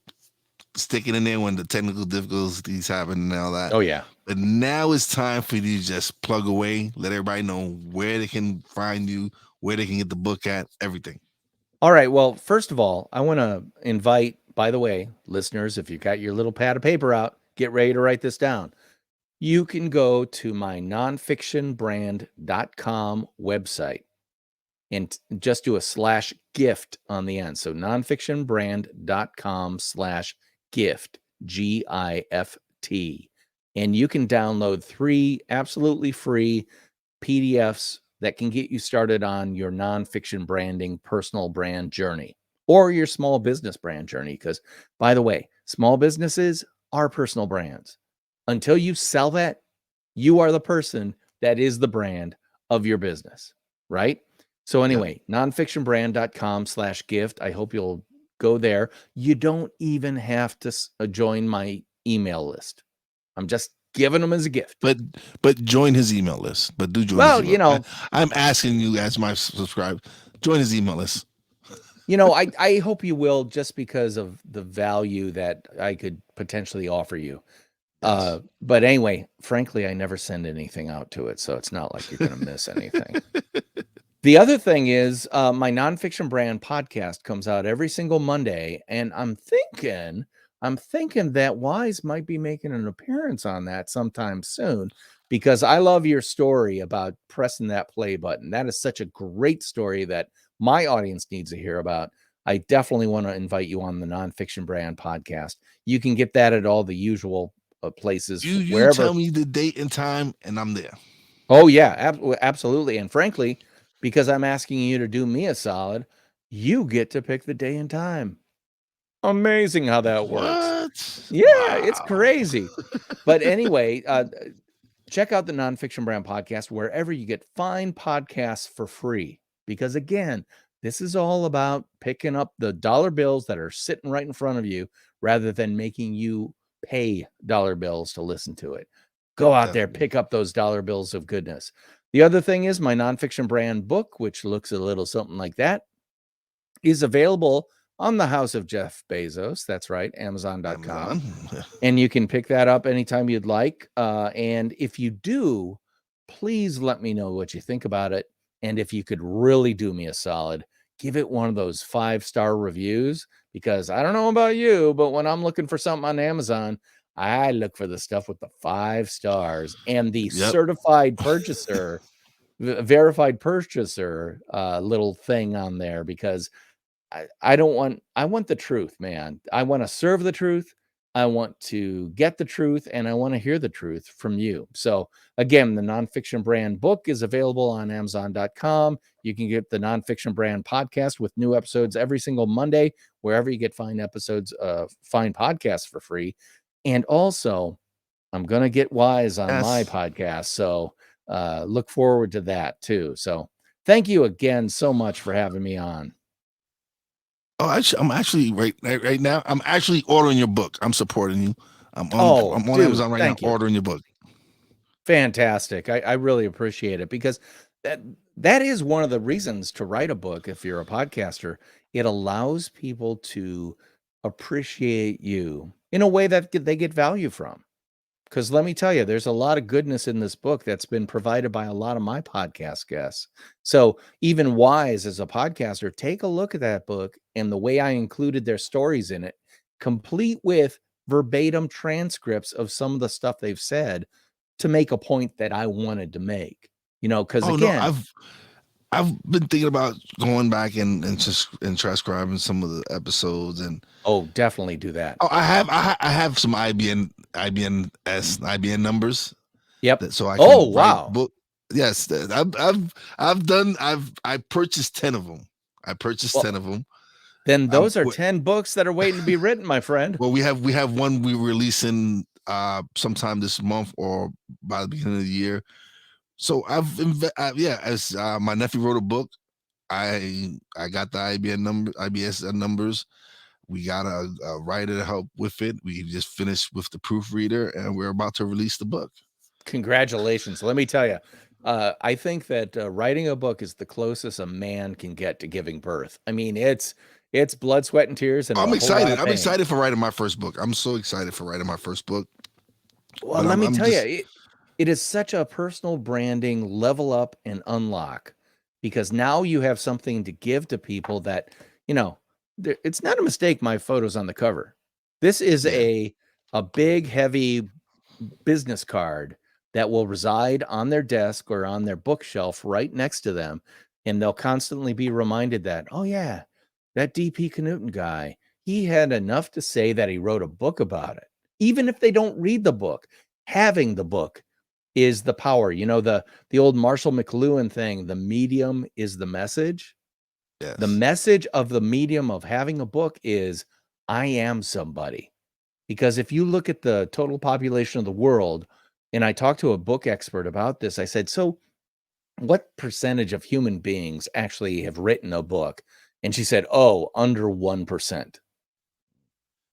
sticking in there when the technical difficulties happen and all that. Oh yeah. But now it's time for you to just plug away. Let everybody know where they can find you, where they can get the book at, everything. All right. Well, first of all, I want to invite, by the way, listeners, if you've got your little pad of paper out, get ready to write this down. You can go to my nonfictionbrand.com website and just do a /gift on the end. So nonfictionbrand.com/gift, GIFT. And you can download 3 absolutely free PDFs that can get you started on your nonfiction branding personal brand journey or your small business brand journey. Because, by the way, small businesses are personal brands. Until you sell that, you are the person that is the brand of your business, right? So anyway, nonfictionbrand.com/gift. I hope you'll go there. You don't even have to join my email list. I'm just giving them as a gift. But join his email list. But do join. Well, his email. I'm asking you as my subscriber, join his email list. I hope you will, just because of the value that I could potentially offer you. Yes. But anyway, frankly, I never send anything out to it, so it's not like you're going to miss anything. The other thing is my Nonfiction Brand podcast comes out every single Monday, and I'm thinking that Wize might be making an appearance on that sometime soon, because I love your story about pressing that play button. That is such a great story that my audience needs to hear about. I definitely want to invite you on the Nonfiction Brand podcast. You can get that at all the usual places. You wherever. Tell me the date and time, and I'm there. Oh yeah, absolutely. And frankly, because I'm asking you to do me a solid, you get to pick the day and time. Amazing how that works. Yeah, wow. It's crazy. But anyway, check out the Nonfiction Brand podcast wherever you get fine podcasts for free. Because again, this is all about picking up the dollar bills that are sitting right in front of you rather than making you pay dollar bills to listen to it. Go out there, pick up those dollar bills of goodness. The other thing is my Nonfiction Brand book, which looks a little something like that, is available on the House of Jeff Bezos. That's right, Amazon.com. And you can pick that up anytime you'd like. And if you do, please let me know what you think about it. And if you could really do me a solid, give it one of those 5-star reviews, because I don't know about you, but when I'm looking for something on Amazon, I look for the stuff with the 5 stars and the certified purchaser, verified purchaser little thing on there, because I want the truth, man. I want to serve the truth. I want to get the truth, and I want to hear the truth from you. So again, the Nonfiction Brand book is available on Amazon.com. You can get the Nonfiction Brand podcast with new episodes every single Monday, wherever you get fine episodes, fine podcasts for free. And also, I'm going to get Wize on my podcast. So look forward to that too. So thank you again so much for having me on. Oh, I'm actually right now. I'm actually ordering your book. I'm supporting you. I'm on Amazon right now, ordering your book. Fantastic. I really appreciate it, because that is one of the reasons to write a book. If you're a podcaster, it allows people to appreciate you in a way that they get value from. Because let me tell you, there's a lot of goodness in this book that's been provided by a lot of my podcast guests. So even Wize, as a podcaster, take a look at that book and the way I included their stories in it, complete with verbatim transcripts of some of the stuff they've said to make a point that I wanted to make. Because again, I've been thinking about going back and transcribing some of the episodes, and definitely do that. I have some IBN numbers. Yep. So I can wow. Book. Yes, I purchased 10 of them. 10 of them. Then those are 10 books that are waiting to be written, my friend. Well, we have one we're releasing sometime this month or by the beginning of the year. So my nephew wrote a book. I got the IBS numbers. We got a writer to help with it. We just finished with the proofreader, and we're about to release the book. Congratulations. Let me tell you, I think that writing a book is the closest a man can get to giving birth. I mean, it's blood, sweat, and tears, and I'm a whole lot excited. of I'm pain. excited for writing my first book. I'm so excited for writing my first book. Well, But let me I'm tell just you, it is such a personal branding level up and unlock, because now you have something to give to people that, it's not a mistake my photo's on the cover. This is yeah. a big, heavy business card that will reside on their desk or on their bookshelf right next to them. And they'll constantly be reminded that, oh, yeah, that DP Knudten guy, he had enough to say that he wrote a book about it. Even if they don't read the book, having the book is the power. The old Marshall McLuhan thing, the medium is the message. Yes. The message of the medium of having a book is, I am somebody. Because if you look at the total population of the world, and I talked to a book expert about this, I said, so what percentage of human beings actually have written a book? And she said, oh, under 1%. DP,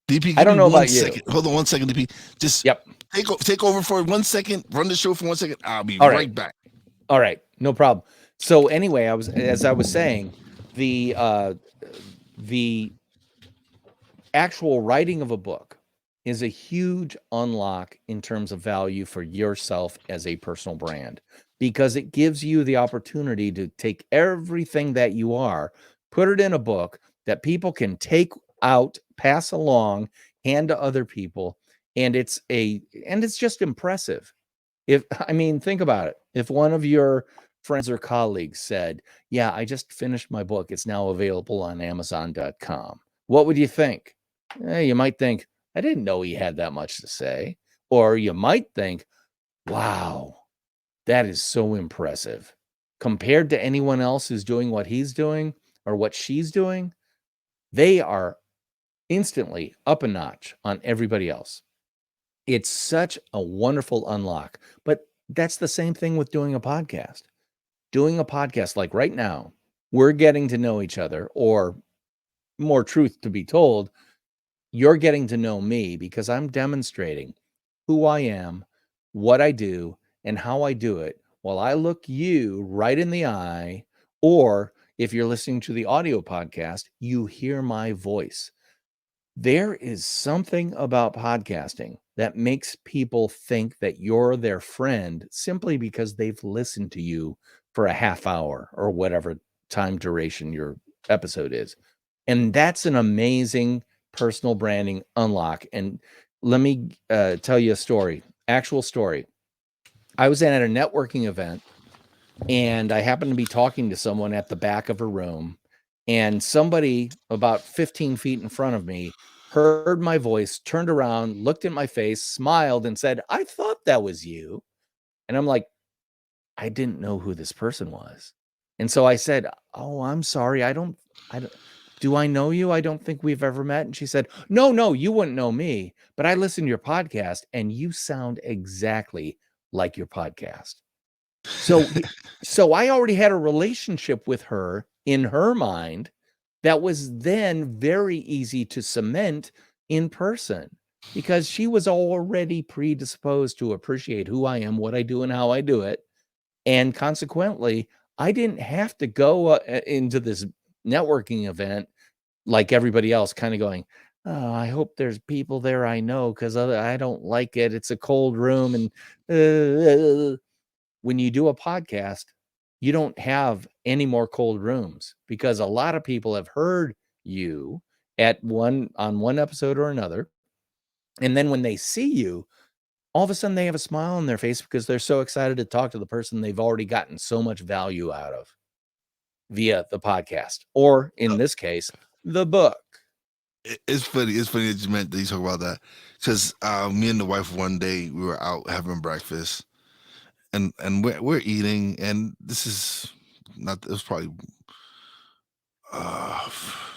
I give don't me know one about you. second. Hold on 1 second, DP. Just Yep. take over for 1 second. Run the show for 1 second. I'll be All right right. back. All right. No problem. So anyway, as I was saying, the actual writing of a book is a huge unlock in terms of value for yourself as a personal brand, because it gives you the opportunity to take everything that you are, put it in a book that people can take out, pass along, hand to other people. And it's just impressive. Think about it. If one of your friends or colleagues said, yeah, I just finished my book, it's now available on Amazon.com. What would you think? You might think, I didn't know he had that much to say. Or you might think, wow, that is so impressive. Compared to anyone else who's doing what he's doing or what she's doing, they are instantly up a notch on everybody else. It's such a wonderful unlock. But that's the same thing with doing a podcast. Doing a podcast like right now, we're getting to know each other, or more truth to be told, you're getting to know me because I'm demonstrating who I am, what I do, and how I do it while I look you right in the eye. Or if you're listening to the audio podcast, you hear my voice. There is something about podcasting that makes people think that you're their friend simply because they've listened to you for a half hour or whatever time duration your episode is. And that's an amazing personal branding unlock. And let me tell you a story, actual story. I was at a networking event, and I happened to be talking to someone at the back of a room, and somebody about 15 feet in front of me heard my voice, turned around, looked at my face, smiled, and said, I thought that was you. And I'm like, I didn't know who this person was. And so I said, oh, I'm sorry. I don't, do I know you? I don't think we've ever met. And she said, no, you wouldn't know me, but I listen to your podcast and you sound exactly like your podcast. So I already had a relationship with her in her mind that was then very easy to cement in person, because she was already predisposed to appreciate who I am, what I do, and how I do it. And consequently, I didn't have to go into this networking event like everybody else, kind of going, oh, I hope there's people there I know, because I don't like it. It's a cold room. And when you do a podcast, you don't have any more cold rooms, because a lot of people have heard you on one episode or another. And then when they see you, all of a sudden they have a smile on their face because they're so excited to talk to the person they've already gotten so much value out of via the podcast, or in this case, the book. It's funny. It's funny that you talk about that, because me and the wife, one day we were out having breakfast, and we're eating, and this is not. It was probably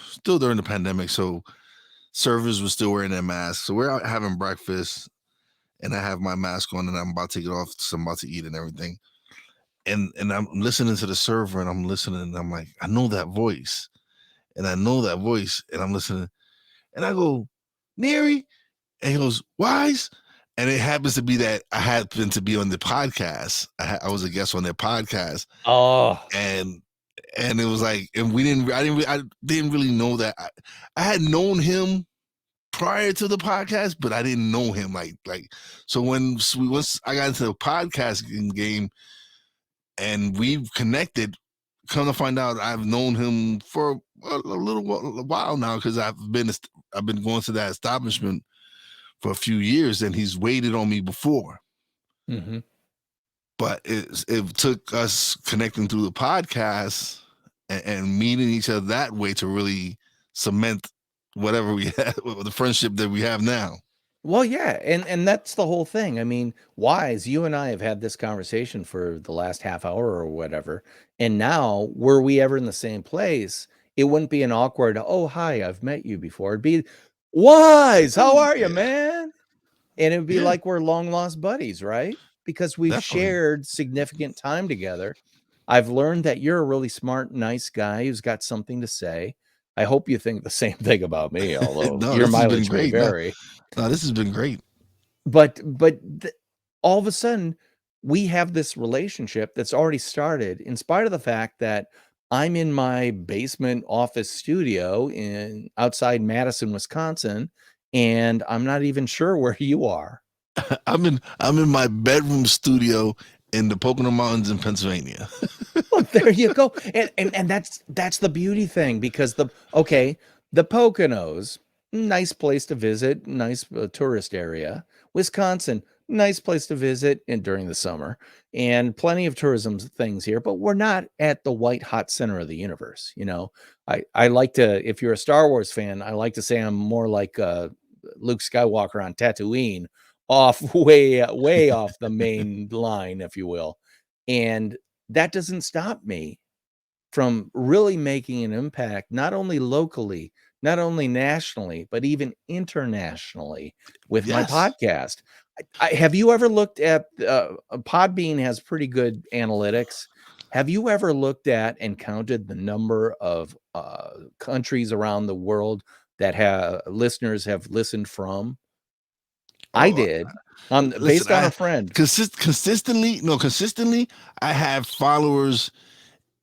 still during the pandemic, so servers were still wearing their masks. So we're out having breakfast, and I have my mask on, and I'm about to take it off because I'm about to eat and everything. and I'm listening to the server, and I'm listening, and I'm like, I know that voice, and I know that voice, and I'm listening, and I go, Neri, and he goes, Wize. And it happens to be that I happened to be on the podcast. I was a guest on their podcast, Oh, and it was like, and I didn't really know that. I had known him prior to the podcast, but I didn't know him like. So once I got into the podcasting game and we've connected, come to find out I've known him for a while now, because I've been going to that establishment for a few years, and he's waited on me before. mm-hmm. But it took us connecting through the podcast and meeting each other that way to really cement whatever we have, the friendship that we have now. Well, yeah, and that's the whole thing. I mean, Wize, you and I have had this conversation for the last half hour or whatever, and now were we ever in the same place, it wouldn't be an awkward, oh hi, I've met you before. It'd be, Wize, how are you, Yeah. man? And it would be Yeah. like we're long lost buddies, right? Because we've Definitely. shared significant time together. I've learned that you're a really smart, nice guy who's got something to say. I hope you think the same thing about me, although No, your this has been mileage may great. No, vary. this has been great. But all of a sudden, we have this relationship that's already started, in spite of the fact that I'm in my basement office studio outside Madison, Wisconsin, and I'm not even sure where you are. I'm in my bedroom studio in the Pocono Mountains in Pennsylvania. Well, there you go. And that's the beauty thing, because the Poconos, nice place to visit, nice tourist area. Wisconsin, nice place to visit during the summer, and plenty of tourism things here, but we're not at the white hot center of the universe. I like to, if you're a Star Wars fan, I like to say I'm more like Luke Skywalker on Tatooine, off way off the main line, if you will. And that doesn't stop me from really making an impact, not only locally, not only nationally, but even internationally with my Yes. podcast. Have you ever looked at Podbean has pretty good analytics. Have you ever looked at and counted the number of countries around the world that listeners have listened from? I did. Based on a friend. Consistently, I have followers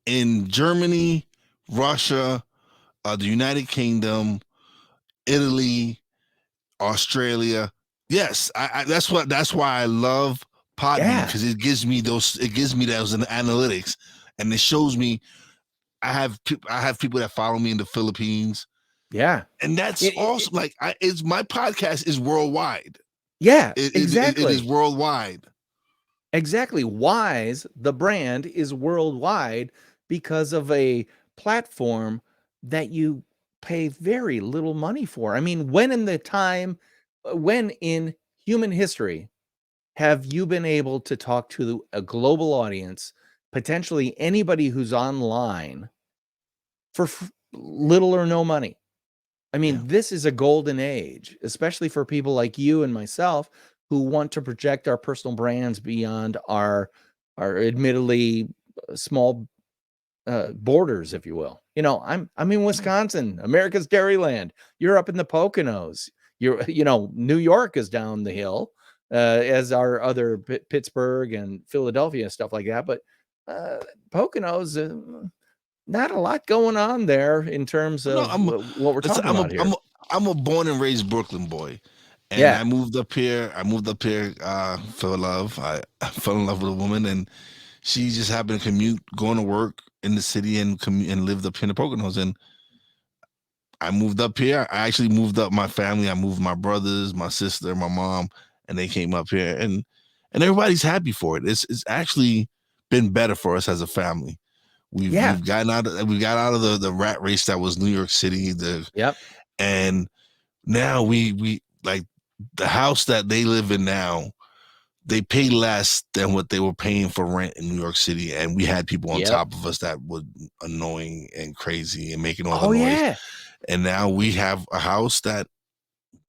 in Germany, Russia, the United Kingdom, Italy, Australia. Yes, that's why I love Podbean, because it gives me those analytics, and it shows me I have people that follow me in the Philippines. Yeah, and that's also my podcast is worldwide. Yeah, exactly. It is worldwide. Exactly. Wize, the brand, is worldwide because of a platform that you pay very little money for. I mean, when in human history have you been able to talk to a global audience, potentially anybody who's online, for little or no money? I mean, this is a golden age, especially for people like you and myself who want to project our personal brands beyond our admittedly small borders, if you will. I'm in Wisconsin, America's Dairyland. You're up in the Poconos. New York is down the hill, as our other Pittsburgh and Philadelphia, stuff like that. But Poconos, not a lot going on there in terms of what we're talking about here. I'm a born and raised Brooklyn boy, and I moved up here. For love. I fell in love with a woman, and she just happened to commute, going to work in the city, and lived up here in the Poconos. And I moved up here. I actually moved up my family. I moved my brothers, my sister, my mom, and they came up here, and everybody's happy for it. It's actually been better for us as a family. We've gotten out of the rat race that was New York City. And now we like the house that they live in now. They pay less than what they were paying for rent in New York City, and we had people on top of us that were annoying and crazy and making all the noise. Yeah. And now we have a house that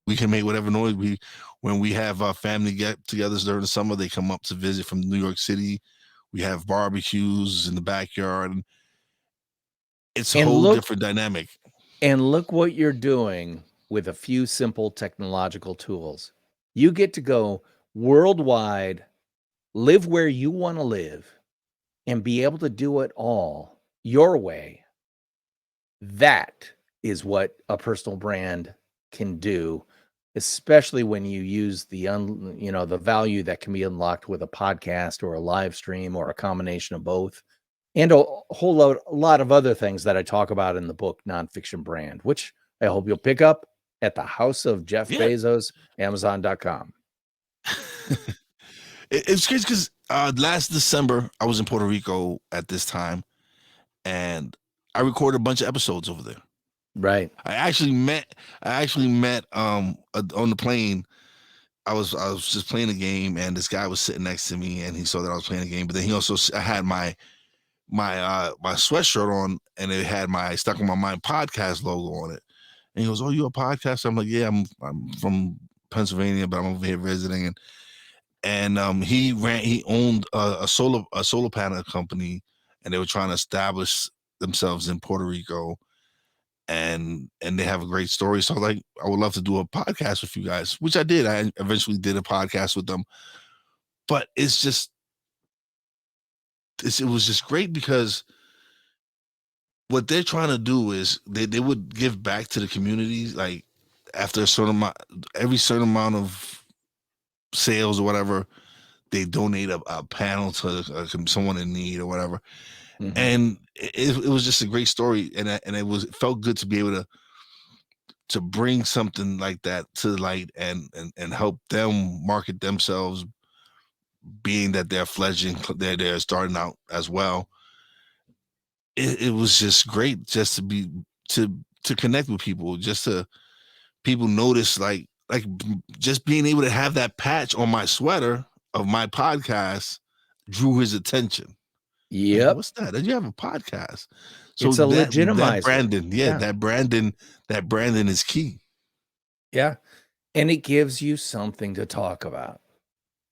we can make whatever noise when we have family get-togethers during the summer. They come up to visit from New York City. We have barbecues in the backyard. And it's a And whole look different dynamic. and look what you're doing with a few simple technological tools. You get to go worldwide, live where you want to live, and be able to do it all your way. That is what a personal brand can do, especially when you use the value that can be unlocked with a podcast or a live stream or a combination of both, and a lot of other things that I talk about in the book Nonfiction Brand, which I hope you'll pick up at the house of Jeff Yeah. Bezos, Amazon.com. It's crazy because last December I was in Puerto Rico at this time, and I recorded a bunch of episodes over there. Right. I actually met on the plane. I was just playing a game, and this guy was sitting next to me, and he saw that I was playing a game. But then he also I had my sweatshirt on, and it had my Stuck in My Mind podcast logo on it. And he goes, "Oh, you a podcaster?" I'm like, "Yeah, I'm from Pennsylvania, but I'm over here visiting." And he owned a solar panel company, and they were trying to establish themselves in Puerto Rico, and they have a great story. So like, I would love to do a podcast with you guys, which I did. I eventually did a podcast with them, but it was just great because what they're trying to do is they would give back to the communities, like after a certain amount, every certain amount of sales or whatever, they donate a panel to someone in need or whatever. Mhm. And it was just a great story, and it felt good to be able to bring something like that to the light and help them market themselves, being that they're fledgling, they're starting out as well. It was just great just to be to connect with people, just to people notice like just being able to have that patch on my sweater of my podcast drew his attention. Like, Yep. what's that? Did you have a podcast? So It's a that legitimizer. branding, that branding is key. Yeah. And it gives you something to talk about.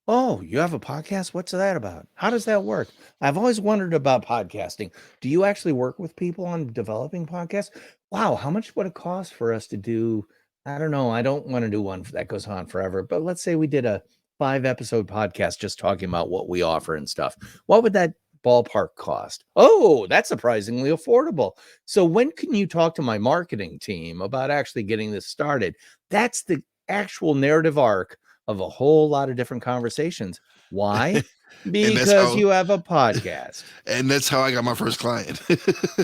Oh, you have a podcast? What's that about? How does that work? I've always wondered about podcasting. Do you actually work with people on developing podcasts? Wow, how much would it cost for us to do? I don't know. I don't want to do one that goes on forever, but let's say we did a 5-episode podcast just talking about what we offer and stuff. What would that ballpark cost? Oh, that's surprisingly affordable. So when can you talk to my marketing team about actually getting this started? That's the actual narrative arc of a whole lot of different conversations. Why? Because you have a podcast. And that's how I got my first client.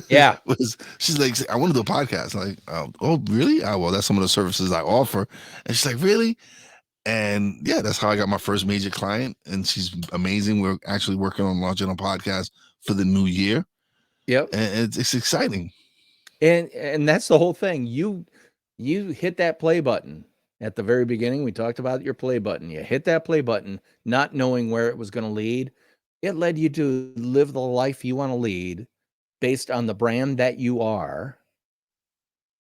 Yeah. She's like, I want to do a podcast. I'm like, oh, really? Oh, well, that's some of the services I offer. And she's like, really? And yeah, that's how I got my first major client. And she's amazing. We're actually working on launching a podcast for the new year. Yep. And it's exciting. And that's the whole thing. You hit that play button at the very beginning. We talked about your play button. You hit that play button, not knowing where it was going to lead. It led you to live the life you want to lead based on the brand that you are,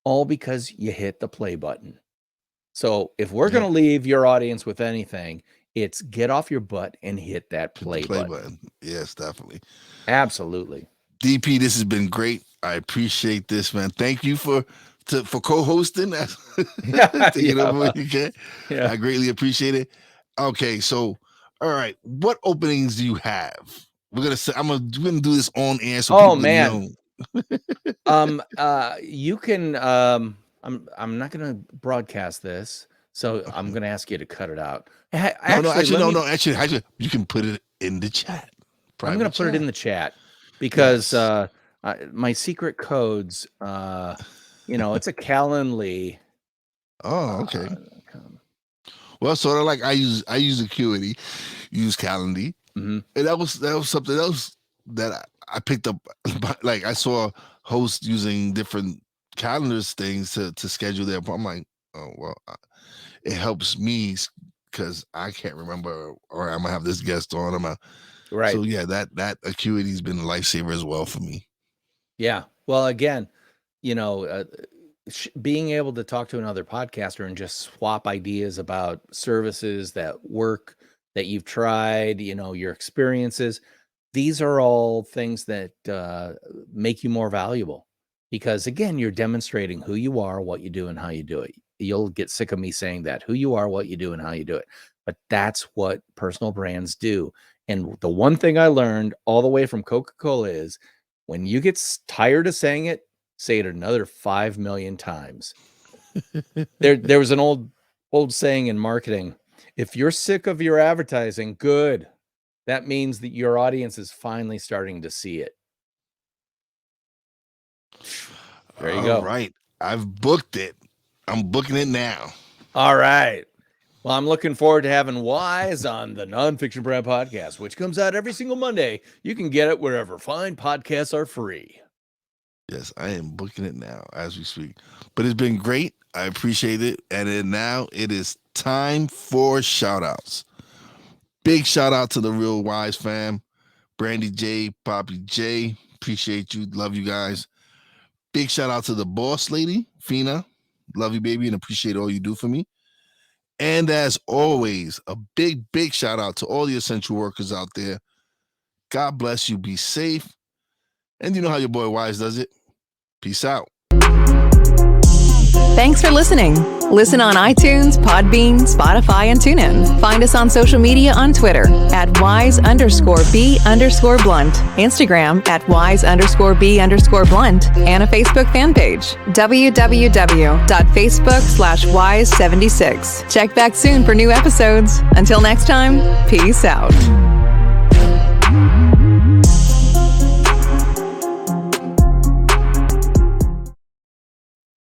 all because you hit the play button. So if we're going to leave your audience with anything, it's get off your butt and hit that play button. Yes, definitely. Absolutely. DP, this has been great. I appreciate this, man. Thank you for co-hosting. Taking over when you can. Yeah. I greatly appreciate it. Okay, so all right, what openings do you have? We're gonna do this on air so people know. You can I'm not gonna broadcast this, so I'm gonna ask you to cut it out. Actually, you can put it in the chat. I'm gonna put it in the chat because my secret codes, it's a Calendly. Oh, okay. Well, sort of like I use Acuity, use Calendly, and that was something else that I picked up. Like I saw hosts using different calendars things to schedule their. I'm like, oh well, it helps me because I can't remember, or I'm gonna have this guest on. Right. So yeah, that Acuity's been a lifesaver as well for me. Yeah. Well, again, being able to talk to another podcaster and just swap ideas about services that work, that you've tried, your experiences, these are all things that make you more valuable, because again, you're demonstrating who you are, what you do, and how you do it. You'll get sick of me saying that, who you are, what you do, and how you do it. But that's what personal brands do. And the one thing I learned all the way from Coca-Cola is, when you get tired of saying it, say it another 5 million times. There was an old saying in marketing: if you're sick of your advertising, good. That means that your audience is finally starting to see it. There you go. All right. I've booked it. I'm booking it now. All right. Well, I'm looking forward to having Wize on the Nonfiction Brand Podcast, which comes out every single Monday. You can get it wherever fine podcasts are free. Yes, I am booking it now as we speak. But it's been great. I appreciate it. And then now it is time for shout-outs. Big shout-out to the Real Wize fam. Brandy J, Poppy J. Appreciate you. Love you guys. Big shout-out to the boss lady, Fina. Love you, baby, and appreciate all you do for me. And as always, a big, big shout-out to all the essential workers out there. God bless you. Be safe. And you know how your boy Wize does it. Peace out. Thanks for listening. Listen on iTunes, Podbean, Spotify, and TuneIn. Find us on social media on Twitter at Wize_B_blunt, Instagram at Wize_B_blunt, and a Facebook fan page, www.facebook.com/Wize76. Check back soon for new episodes. Until next time, peace out.